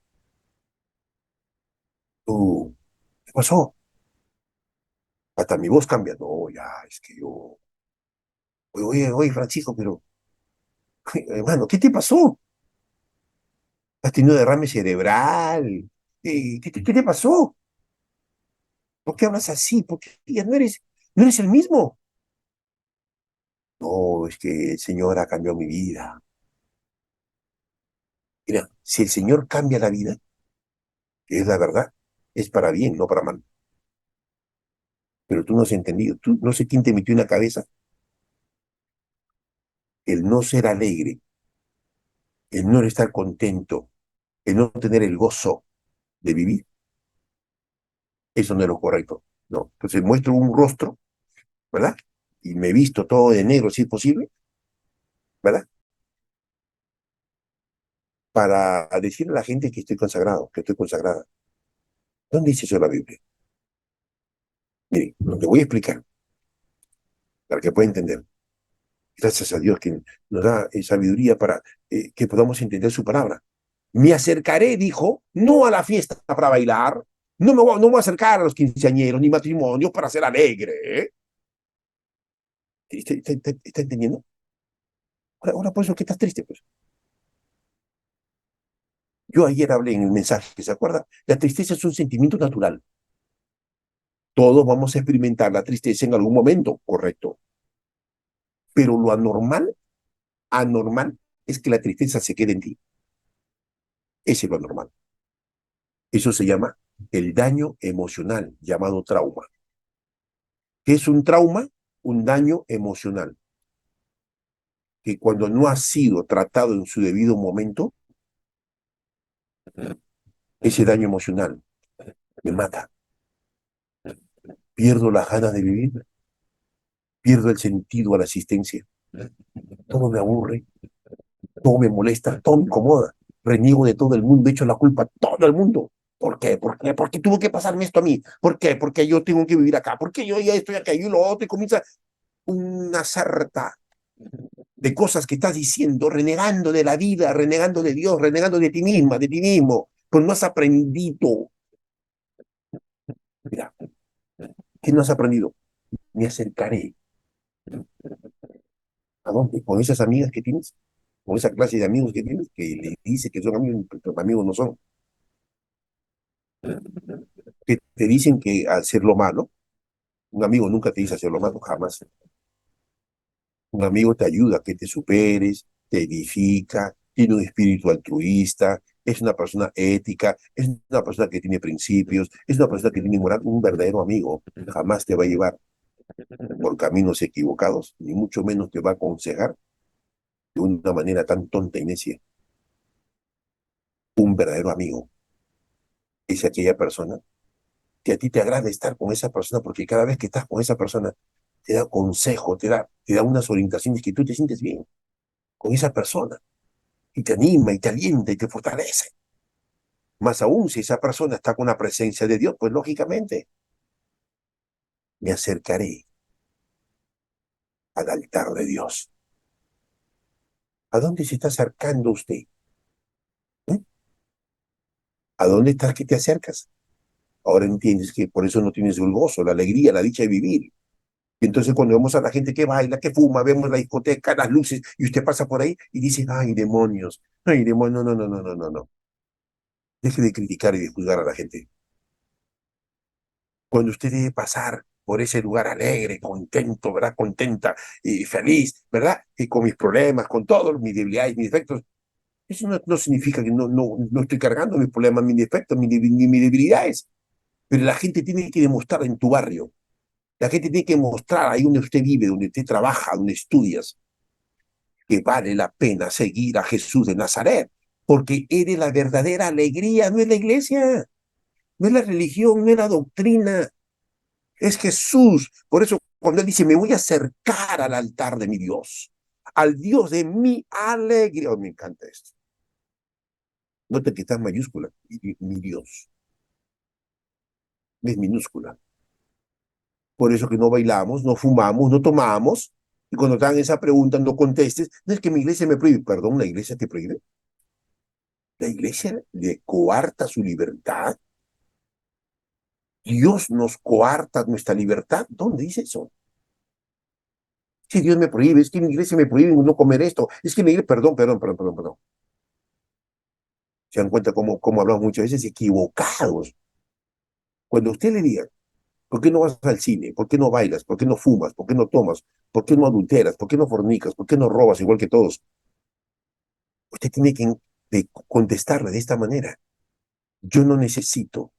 tú, ¿qué pasó? Hasta mi voz cambia. No, ya, es que yo, oye, Francisco, pero, hermano, ¿qué te pasó? ¿Has tenido derrame cerebral? ¿Qué te pasó? ¿Por qué hablas así? ¿Por qué ya no eres el mismo? No, es que el Señor ha cambiado mi vida. Mira, si el Señor cambia la vida, que es la verdad, es para bien, no para mal. Pero tú no has entendido, tú no sé quién te metió en la cabeza el no ser alegre, el no estar contento, el no tener el gozo de vivir. Eso no es lo correcto. No. Entonces muestro un rostro, ¿verdad? Y me visto todo de negro, si es posible, ¿verdad? Para decirle a la gente que estoy consagrado, que estoy consagrada. ¿Dónde dice eso la Biblia? Mire, lo que voy a explicar, para que pueda entender. Gracias a Dios que nos da sabiduría para que podamos entender su palabra. Me acercaré, dijo, no a la fiesta para bailar, no me voy a acercar a los quinceañeros ni matrimonios para ser alegre. ¿Eh? ¿Está entendiendo? Ahora, por eso que estás triste, pues. Yo ayer hablé en el mensaje, ¿se acuerda? La tristeza es un sentimiento natural. Todos vamos a experimentar la tristeza en algún momento, correcto. Pero lo anormal, es que la tristeza se quede en ti. Ese es lo anormal. Eso se llama el daño emocional, llamado trauma. ¿Qué es un trauma? Un daño emocional, que cuando no ha sido tratado en su debido momento, ese daño emocional me mata. Pierdo las ganas de vivir, pierdo el sentido a la existencia. Todo me aburre, todo me molesta, todo me incomoda. Reniego de todo el mundo, echo la culpa a todo el mundo. ¿Por qué? ¿Por qué? ¿Por qué tuvo que pasarme esto a mí? ¿Por qué? Porque yo tengo que vivir acá. ¿Por qué yo ya estoy acá y lo otro? Y comienza una sarta de cosas que estás diciendo, renegando de la vida, renegando de Dios, renegando de ti misma, de ti mismo. Pues no has aprendido. Mira, ¿qué no has aprendido? Me acercaré. ¿A dónde? Con esas amigas que tienes, con esa clase de amigos que tienes, que le dice que son amigos, pero amigos no son. Que te dicen que hacer lo malo, un amigo nunca te dice hacer lo malo, jamás. Un amigo te ayuda a que te superes, te edifica, tiene un espíritu altruista, es una persona ética, es una persona que tiene principios, es una persona que tiene moral. Un verdadero amigo jamás te va a llevar por caminos equivocados, ni mucho menos te va a aconsejar de una manera tan tonta y necia. Un verdadero amigo es aquella persona que a ti te agrada estar con esa persona porque cada vez que estás con esa persona te da consejo, te da unas orientaciones que tú te sientes bien con esa persona y te anima y te alienta y te fortalece. Más aún si esa persona está con la presencia de Dios, pues lógicamente me acercaré al altar de Dios. ¿A dónde se está acercando usted? ¿Eh? ¿A dónde estás que te acercas? Ahora entiendes que por eso no tienes el gozo, la alegría, la dicha de vivir. Y entonces cuando vemos a la gente que baila, que fuma, vemos la discoteca, las luces, y usted pasa por ahí y dice, ay, demonios, no, no, no, no, no, no. Deje de criticar y de juzgar a la gente. Cuando usted debe pasar por ese lugar alegre, contento, ¿verdad? Contenta y feliz, ¿verdad? Y con mis problemas, con todos mis debilidades, mis defectos. Eso no significa que no estoy cargando mis problemas, mis defectos, ni mis debilidades. Pero la gente tiene que demostrar en tu barrio. La gente tiene que mostrar ahí donde usted vive, donde usted trabaja, donde estudias, que vale la pena seguir a Jesús de Nazaret, porque eres la verdadera alegría, no es la iglesia, no es la religión, no es la doctrina, es Jesús. Por eso cuando él dice, me voy a acercar al altar de mi Dios, al Dios de mi alegría. Oh, me encanta esto. Nota que está en mayúscula, mi Dios, es minúscula. Por eso que no bailamos, no fumamos, no tomamos. Y cuando te hagan esa pregunta, no contestes. No es que mi iglesia me prohíbe. Perdón, ¿la iglesia te prohíbe? ¿La iglesia le coarta su libertad? ¿Dios nos coarta nuestra libertad? ¿Dónde dice eso? Si Dios me prohíbe, es que mi iglesia me prohíbe no comer esto. Es que la iglesia, perdón. Se dan cuenta cómo hablamos muchas veces equivocados. Cuando usted le diga, ¿por qué no vas al cine? ¿Por qué no bailas? ¿Por qué no fumas? ¿Por qué no tomas? ¿Por qué no adulteras? ¿Por qué no fornicas? ¿Por qué no robas igual que todos? Usted tiene que contestarle de esta manera. Yo no necesito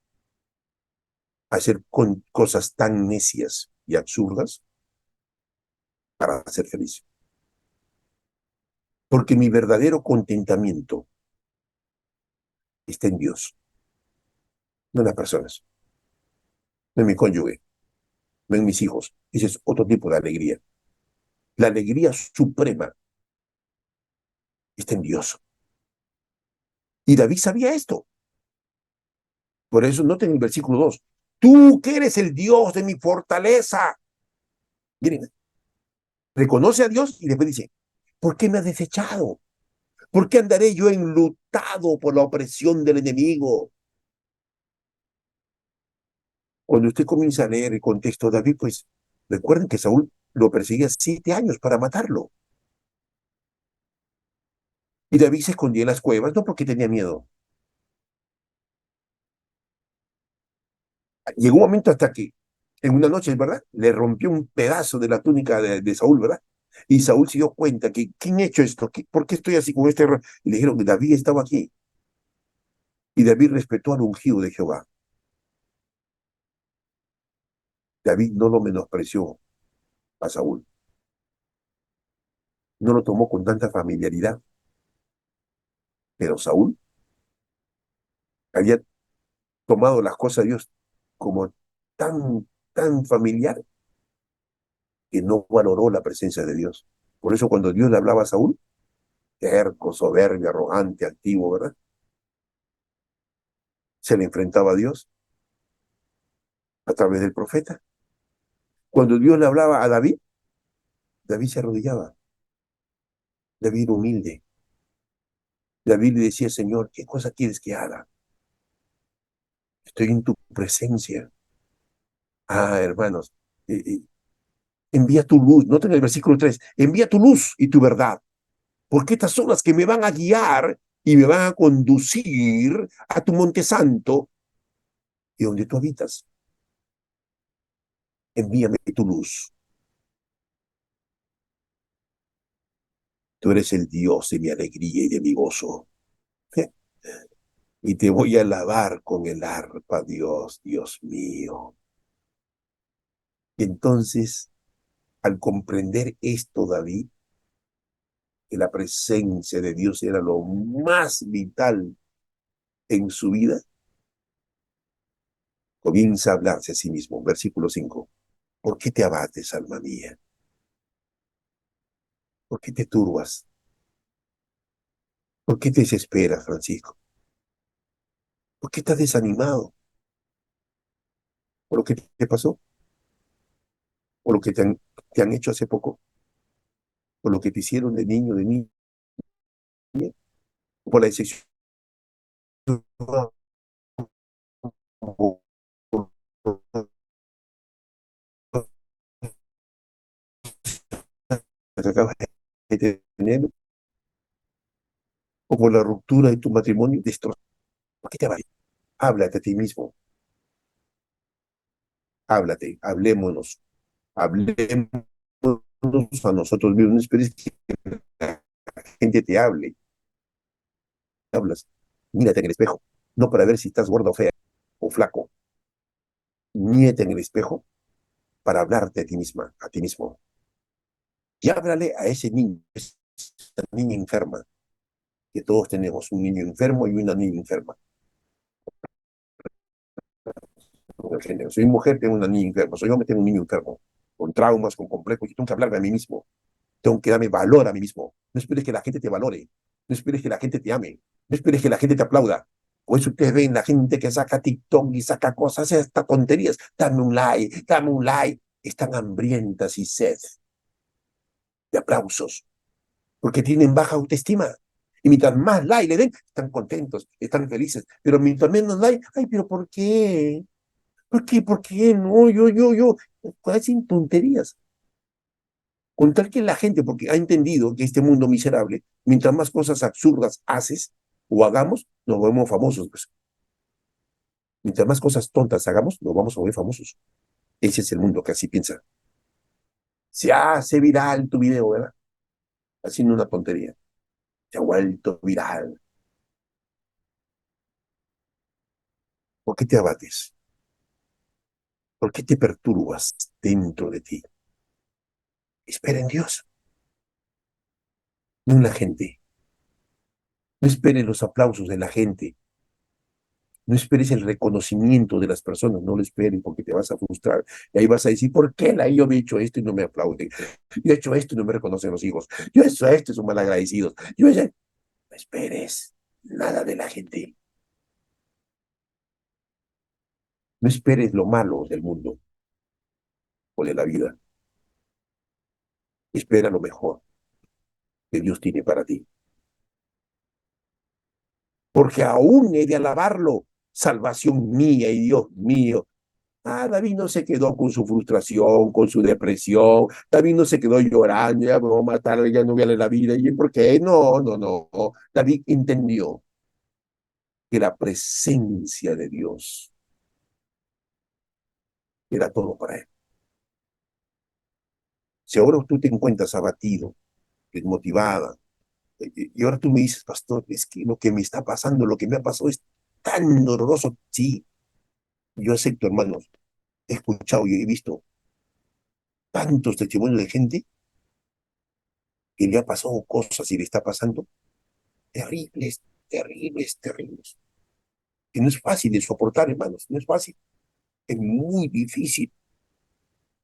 hacer cosas tan necias y absurdas para ser feliz. Porque mi verdadero contentamiento está en Dios, no en las personas, no en mi cónyuge, no en mis hijos. Ese es otro tipo de alegría. La alegría suprema está en Dios. Y David sabía esto. Por eso noten el versículo 2. Tú que eres el Dios de mi fortaleza. Miren, reconoce a Dios y después dice, ¿por qué me has desechado? ¿Por qué andaré yo enlutado por la opresión del enemigo? Cuando usted comienza a leer el contexto de David, pues recuerden que Saúl lo perseguía 7 años para matarlo. Y David se escondía en las cuevas, no porque tenía miedo. Llegó un momento hasta que, en una noche, ¿verdad? Le rompió un pedazo de la túnica de Saúl, ¿verdad? Y Saúl se dio cuenta que, ¿quién ha hecho esto? ¿Por qué estoy así con este error? Y le dijeron que David estaba aquí. Y David respetó al ungido de Jehová. David no lo menospreció a Saúl. No lo tomó con tanta familiaridad. Pero Saúl había tomado las cosas de Dios como tan familiar que no valoró la presencia de Dios. Por eso cuando Dios le hablaba a Saúl, terco, soberbio, arrogante, altivo, ¿verdad? Se le enfrentaba a Dios a través del profeta. Cuando Dios le hablaba a David, David se arrodillaba. David era humilde. David le decía, Señor, ¿qué cosa quieres que haga? Estoy en tu presencia. Ah, hermanos, envía tu luz. Noten el versículo 3. Envía tu luz y tu verdad. Porque estas son las que me van a guiar y me van a conducir a tu monte santo y donde tú habitas. Envíame tu luz. Tú eres el Dios de mi alegría y de mi gozo. Y te voy a alabar con el arpa, Dios, Dios mío. Y entonces, al comprender esto, David, que la presencia de Dios era lo más vital en su vida, comienza a hablarse a sí mismo. Versículo 5. ¿Por qué te abates, alma mía? ¿Por qué te turbas? ¿Por qué te desesperas, Francisco? ¿Por qué estás desanimado? ¿Por lo que te pasó? ¿Por lo que te han hecho hace poco? ¿Por lo que te hicieron de niño, de niña? ¿Por la decepción que acabas de tener? ¿O por la ruptura de tu matrimonio destrozado? ¿Por qué te vas? Háblate a ti mismo. Háblate, hablémonos a nosotros mismos. No esperes que la gente te hable. Hablas, mírate en el espejo, no para ver si estás gordo o fea o flaco. Mírate en el espejo para hablarte a ti misma, a ti mismo. Y háblale a ese niño, esa niña enferma, que todos tenemos un niño enfermo y una niña enferma. Soy mujer, tengo una niña enferma. Soy hombre, tengo un niño enfermo. Con traumas, con complejos. Y tengo que hablarme a mí mismo. Tengo que darme valor a mí mismo. No esperes que la gente te valore. No esperes que la gente te ame. No esperes que la gente te aplauda. Por eso ustedes ven la gente que saca TikTok y saca cosas, hasta tonterías. Dame un like, dame un like. Están hambrientas y sed de aplausos porque tienen baja autoestima. Y mientras más like le den, están contentos, están felices. Pero mientras menos like, ay, pero ¿por qué? ¿Por qué? ¿Por qué? No, yo. Hacen tonterías. Con tal que la gente, porque ha entendido que este mundo miserable, mientras más cosas absurdas haces o hagamos, nos volvemos famosos. Pues. Mientras más cosas tontas hagamos, nos vamos a volver famosos. Ese es el mundo que así piensa. Se hace viral tu video, ¿verdad? Haciendo una tontería. Se ha vuelto viral. ¿Por qué te abates? ¿Por qué te perturbas dentro de ti? Espera en Dios, no en la gente. No esperes los aplausos de la gente. No esperes el reconocimiento de las personas. No lo esperes porque te vas a frustrar. Y ahí vas a decir, ¿por qué yo me he hecho esto y no me aplauden? Yo he hecho esto y no me reconocen los hijos. Yo he hecho esto y son malagradecidos. No esperes nada de la gente. No esperes lo malo del mundo o de la vida. Espera lo mejor que Dios tiene para ti. Porque aún he de alabarlo. Salvación mía y Dios mío. David no se quedó con su frustración, con su depresión. David no se quedó llorando, ya me voy a matar, ya no voy a leer la vida. ¿Y por qué? No, no, no. David entendió que la presencia de Dios era todo para él. Si ahora tú te encuentras abatido, desmotivada, y ahora tú me dices, pastor, es que lo que me está pasando, lo que me ha pasado es tan doloroso. Sí, yo acepto, hermanos. He escuchado y he visto tantos testimonios de gente que le ha pasado cosas y le está pasando terribles, terribles, terribles. Que no es fácil de soportar, hermanos, no es fácil, es muy difícil.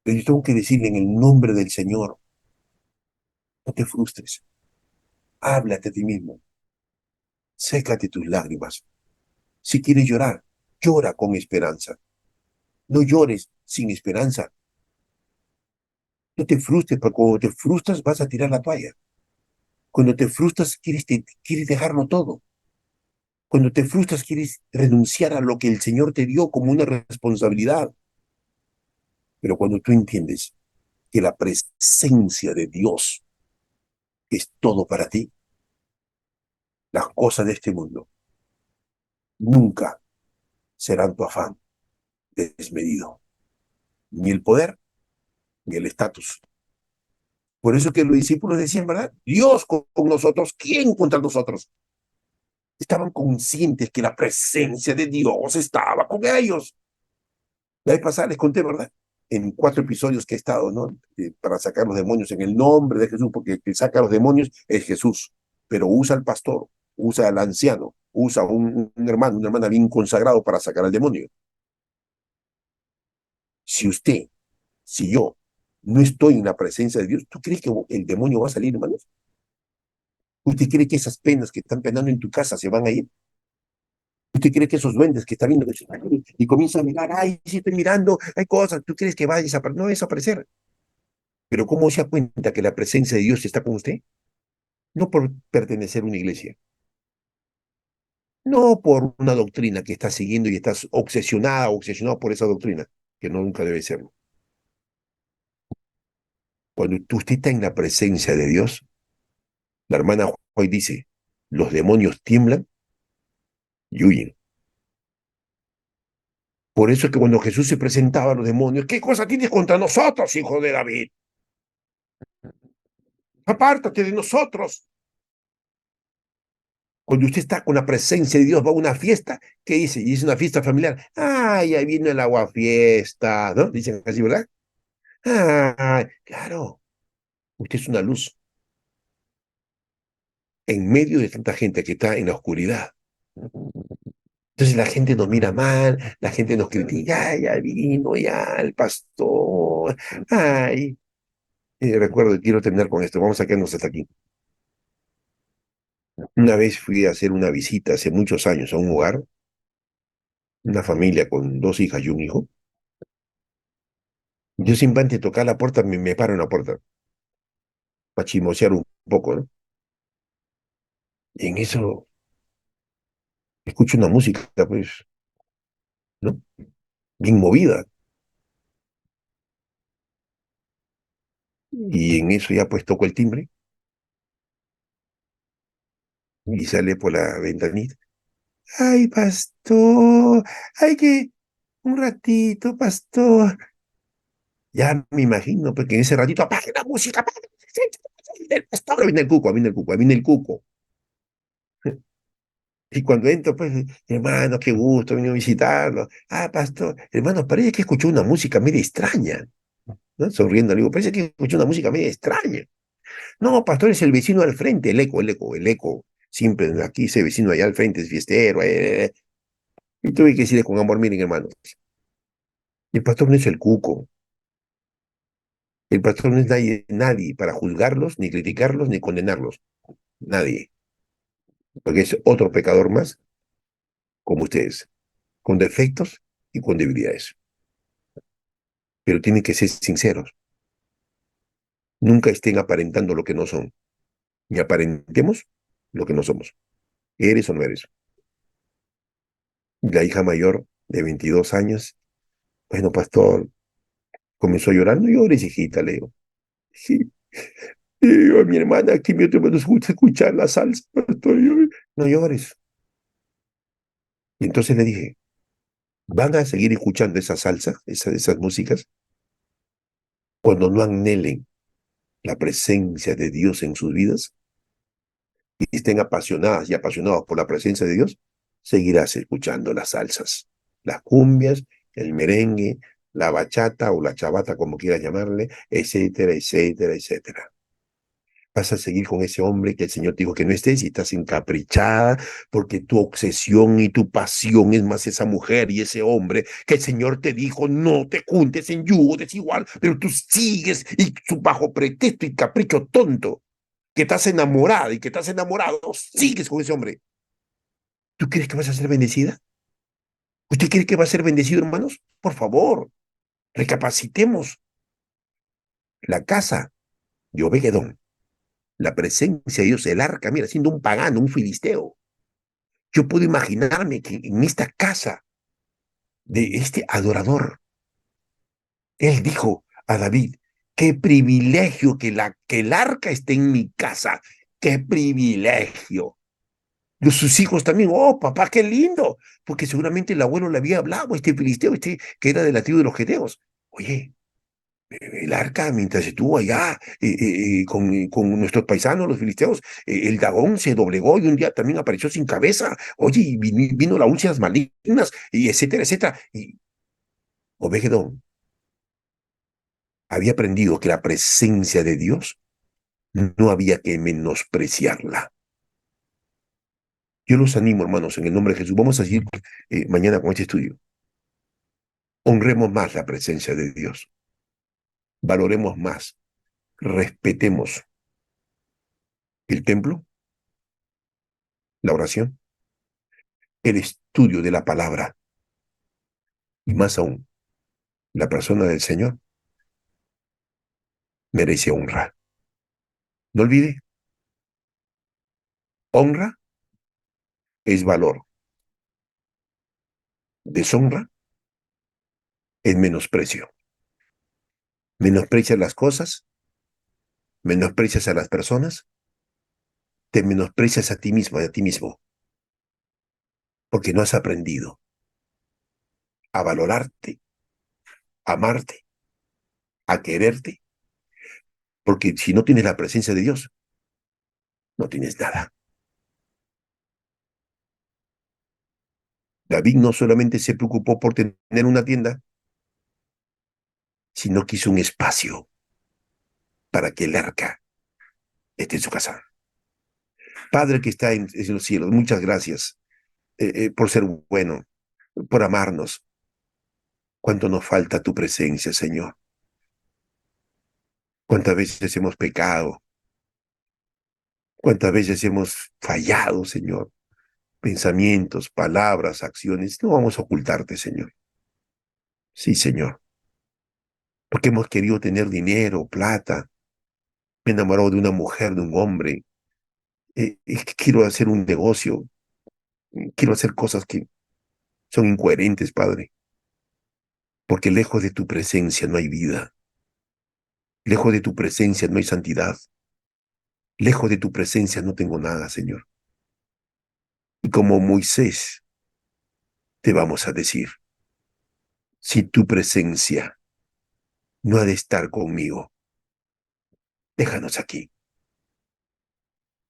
Pero yo tengo que decirle en el nombre del Señor, no te frustres, háblate a ti mismo, sécate tus lágrimas. Si quieres llorar, llora con esperanza. No llores sin esperanza. No te frustres, porque cuando te frustras vas a tirar la toalla. Cuando te frustras quieres dejarlo todo. Cuando te frustras quieres renunciar a lo que el Señor te dio como una responsabilidad. Pero cuando tú entiendes que la presencia de Dios es todo para ti, las cosas de este mundo nunca serán tu afán desmedido, ni el poder, ni el estatus. Por eso que los discípulos decían, ¿verdad? Dios con nosotros, ¿quién contra nosotros? Estaban conscientes que la presencia de Dios estaba con ellos. La vez pasada les conté, ¿verdad? En 4 episodios que he estado, ¿no? Para sacar los demonios en el nombre de Jesús, porque el que saca los demonios es Jesús, pero usa al pastor, usa al anciano, usa un hermano, una hermana bien consagrado para sacar al demonio. Si usted, si yo, no estoy en la presencia de Dios, ¿tú crees que el demonio va a salir, hermanos? ¿Usted cree que esas penas que están penando en tu casa se van a ir? ¿Usted cree que esos duendes que está viendo y comienza a mirar, ay, sí estoy mirando, hay cosas, ¿tú crees que va a desaparecer? No va a desaparecer. Pero ¿cómo se da cuenta que la presencia de Dios está con usted? No por pertenecer a una iglesia, no por una doctrina que estás siguiendo y estás obsesionada o obsesionado por esa doctrina, que no nunca debe serlo. Cuando usted está en la presencia de Dios, la hermana hoy dice, los demonios tiemblan y huyen. Por eso es que cuando Jesús se presentaba a los demonios, ¿qué cosa tienes contra nosotros, hijo de David? Apártate de nosotros. Cuando usted está con la presencia de Dios, va a una fiesta, ¿qué dice? Y es una fiesta familiar. ¡Ay, ahí viene el aguafiesta! ¿No? Dicen así, ¿verdad? ¡Ay! Claro, usted es una luz en medio de tanta gente que está en la oscuridad. Entonces la gente nos mira mal, la gente nos critica, ¡ay, ya vino ya el pastor! ¡Ay! recuerdo, quiero terminar con esto, vamos a quedarnos hasta aquí. Una vez fui a hacer una visita hace muchos años a un hogar, una familia con dos hijas y un hijo. Yo sin antes de tocar la puerta, me paro en la puerta para chismosear un poco, ¿no? Y en eso escucho una música, pues, ¿no? Bien movida. Y en eso ya pues toco el timbre y sale por la ventanita. Ay, pastor, ay que un ratito, pastor. Ya me imagino, porque en ese ratito apague la música, apague el pastor, viene el cuco, viene el cuco, viene el cuco. Y cuando entro, pues, hermano, qué gusto, vine a visitarlo. Ah, pastor, hermano, parece que escuchó una música media extraña, ¿no? Sonriendo, le digo, parece que escuchó una música media extraña. No, pastor, es el vecino al frente, el eco, el eco, el eco. Siempre aquí ese vecino allá al frente es fiestero. Y tuve que decirle con amor, miren, hermanos, el pastor no es el cuco. El pastor no es nadie, nadie para juzgarlos, ni criticarlos, ni condenarlos. Nadie. Porque es otro pecador más, como ustedes, con defectos y con debilidades. Pero tienen que ser sinceros. Nunca estén aparentando lo que no son. Ni aparentemos lo que no somos. ¿Eres o no eres? La hija mayor de 22 años, bueno, pastor, comenzó a llorar. No llores, hijita, le digo. Sí. Le digo a mi hermana, que mi otro nos gusta escuchar la salsa, pastor. No llores. Y entonces le dije, ¿van a seguir escuchando esa salsa, esas músicas, cuando no anhelen la presencia de Dios en sus vidas y estén apasionadas y apasionados por la presencia de Dios? Seguirás escuchando las salsas, las cumbias, el merengue, la bachata o la chabata, como quieras llamarle, etcétera, etcétera, etcétera. Vas a seguir con ese hombre que el Señor te dijo que no estés y estás encaprichada porque tu obsesión y tu pasión es más esa mujer y ese hombre que el Señor te dijo no te juntes en yugo desigual, pero tú sigues y bajo pretexto y capricho tonto que estás enamorada y que estás enamorado, sigues con ese hombre. ¿Tú crees que vas a ser bendecida? ¿Usted cree que va a ser bendecido, hermanos? Por favor, recapacitemos. La casa de Obededón, la presencia de Dios, el arca, mira, siendo un pagano, un filisteo. Yo puedo imaginarme que en esta casa de este adorador, él dijo a David, qué privilegio que el arca esté en mi casa, qué privilegio. Sus hijos también, oh, papá, qué lindo, porque seguramente el abuelo le había hablado a este filisteo, este que era de la tribu de los gedeos. Oye, el arca, mientras estuvo allá con nuestros paisanos, los filisteos, el Dagón se doblegó y un día también apareció sin cabeza. Oye, y vino las úlceras malignas, y etcétera, etcétera. Y Obededón había aprendido que la presencia de Dios no había que menospreciarla. Yo los animo, hermanos, en el nombre de Jesús. Vamos a seguir mañana con este estudio. Honremos más la presencia de Dios. Valoremos más. Respetemos el templo, la oración, el estudio de la palabra y más aún, la persona del Señor merece honra. No olvide, honra es valor. Deshonra es menosprecio. Menosprecias las cosas, menosprecias a las personas, te menosprecias a ti mismo y a ti mismo, porque no has aprendido a valorarte, a amarte, a quererte, porque si no tienes la presencia de Dios, no tienes nada. David no solamente se preocupó por tener una tienda, sino que hizo un espacio para que el arca esté en su casa. Padre que está en los cielos, muchas gracias por ser bueno, por amarnos. Cuánto nos falta tu presencia, Señor. ¿Cuántas veces hemos pecado? ¿Cuántas veces hemos fallado, Señor? Pensamientos, palabras, acciones. No vamos a ocultarte, Señor. Sí, Señor. Porque hemos querido tener dinero, plata. Me he enamorado de una mujer, de un hombre. Es que quiero hacer un negocio. Quiero hacer cosas que son incoherentes, Padre. Porque lejos de tu presencia no hay vida. Lejos de tu presencia no hay santidad. Lejos de tu presencia no tengo nada, Señor. Y como Moisés, te vamos a decir, si tu presencia no ha de estar conmigo, déjanos aquí.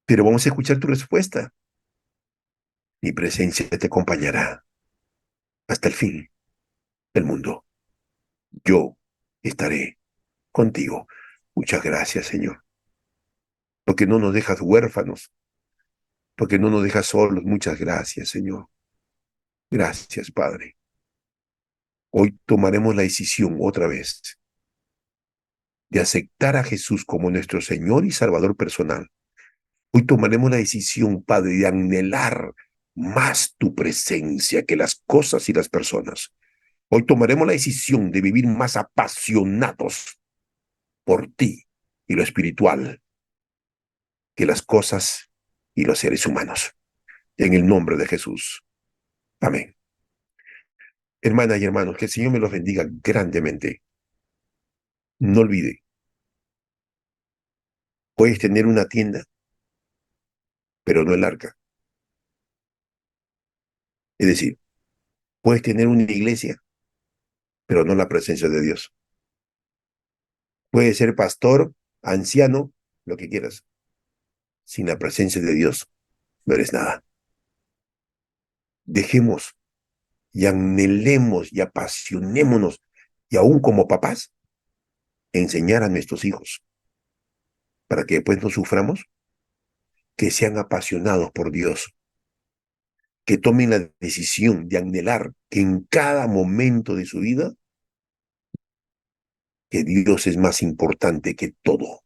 Pero vamos a escuchar tu respuesta. Mi presencia te acompañará hasta el fin del mundo. Yo estaré contigo. Muchas gracias, Señor, porque no nos dejas huérfanos, porque no nos dejas solos. Muchas gracias, Señor. Gracias, Padre. Hoy tomaremos la decisión otra vez de aceptar a Jesús como nuestro Señor y Salvador personal. Hoy tomaremos la decisión, Padre, de anhelar más tu presencia que las cosas y las personas. Hoy tomaremos la decisión de vivir más apasionados por ti y lo espiritual que las cosas y los seres humanos. En el nombre de Jesús. Amén. Hermanas y hermanos, que el Señor me los bendiga grandemente. No olvide, puedes tener una tienda, pero no el arca. Es decir, puedes tener una iglesia, pero no la presencia de Dios. Puedes ser pastor, anciano, lo que quieras. Sin la presencia de Dios, no eres nada. Dejemos y anhelemos y apasionémonos, y aún como papás, enseñar a nuestros hijos, para que después no suframos, que sean apasionados por Dios, que tomen la decisión de anhelar que en cada momento de su vida, que Dios es más importante que todo.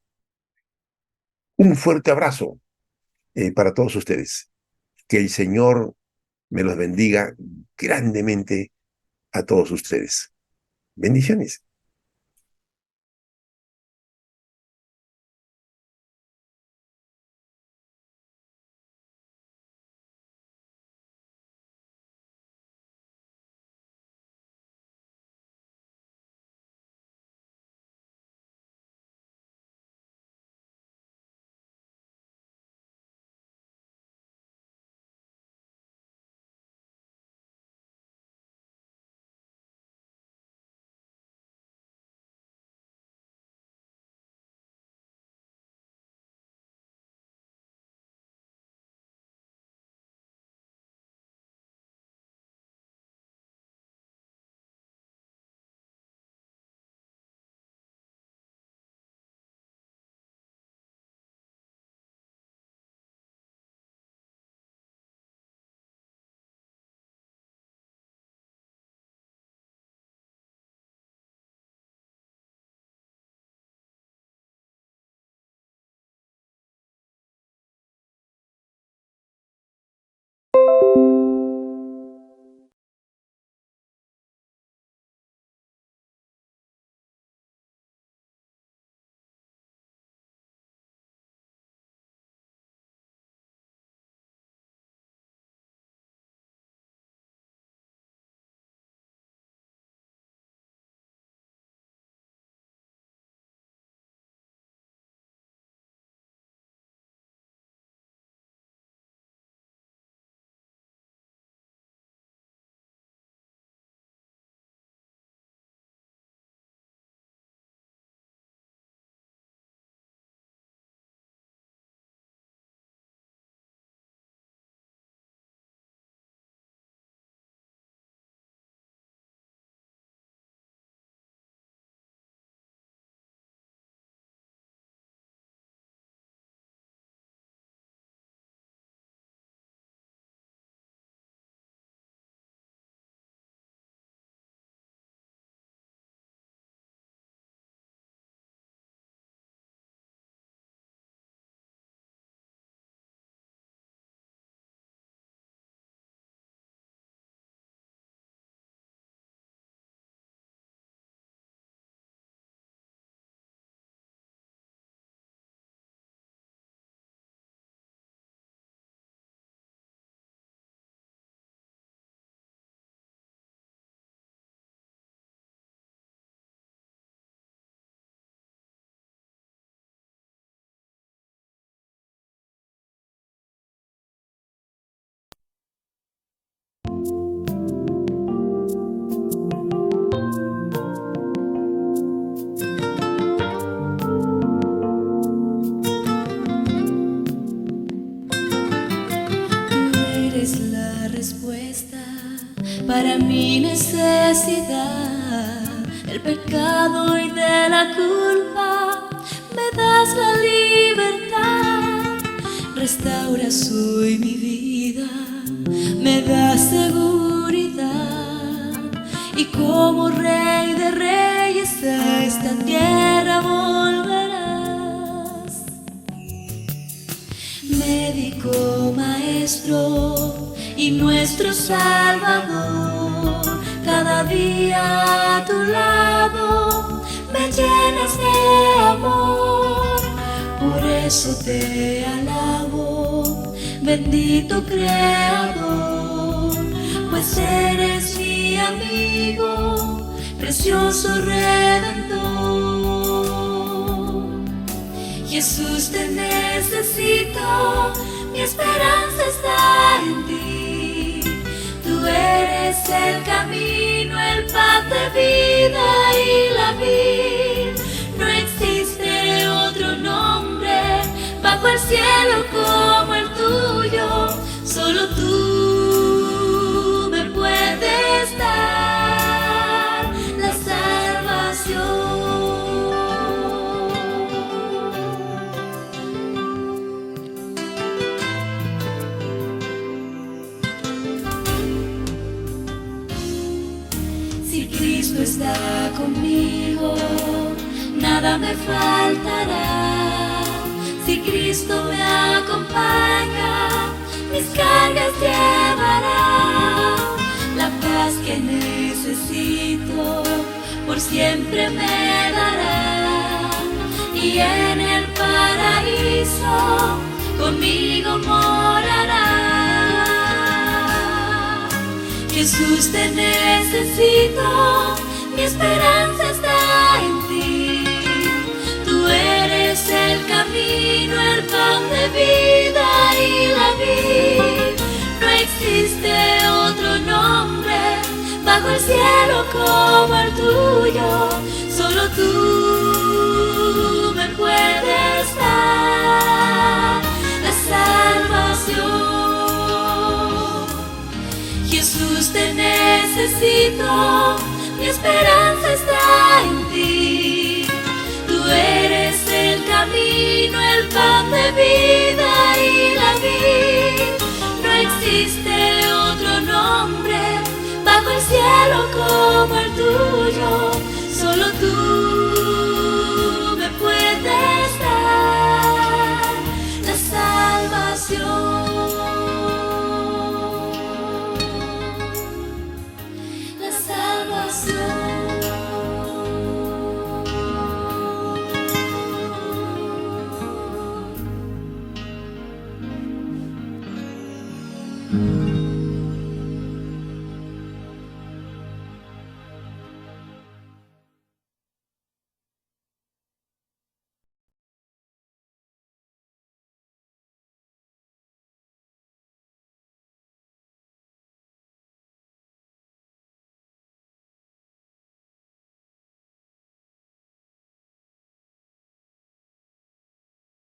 Un fuerte abrazo para todos ustedes. Que el Señor me los bendiga grandemente a todos ustedes. Bendiciones. para mi necesidad, el pecado y de la culpa, me das la libertad, restauras hoy mi vida, me das seguridad, y como Rey de Reyes a esta tierra volverás. Médico, maestro y nuestro Salvador, cada día a tu lado me llenas de amor, por eso te alabo, bendito Creador, pues eres mi amigo, precioso Redentor. Jesús, te necesito, mi esperanza está en ti. Tú eres el camino, el pan de vida y la vid. No existe otro nombre bajo el cielo como el tuyo. Solo tú me puedes dar la salvación. Si Cristo está conmigo, nada me faltará. Si Cristo me acompaña, mis cargas llevará. La paz que necesito por siempre me dará, y en el paraíso conmigo morará. Jesús, te necesito, mi esperanza está en ti. Tú eres el camino, el pan de vida y la vid. No existe otro nombre bajo el cielo como el tuyo. Solo tú me puedes dar la salvación. Jesús, te necesito, mi esperanza está en ti. Tú eres el camino, el pan de vida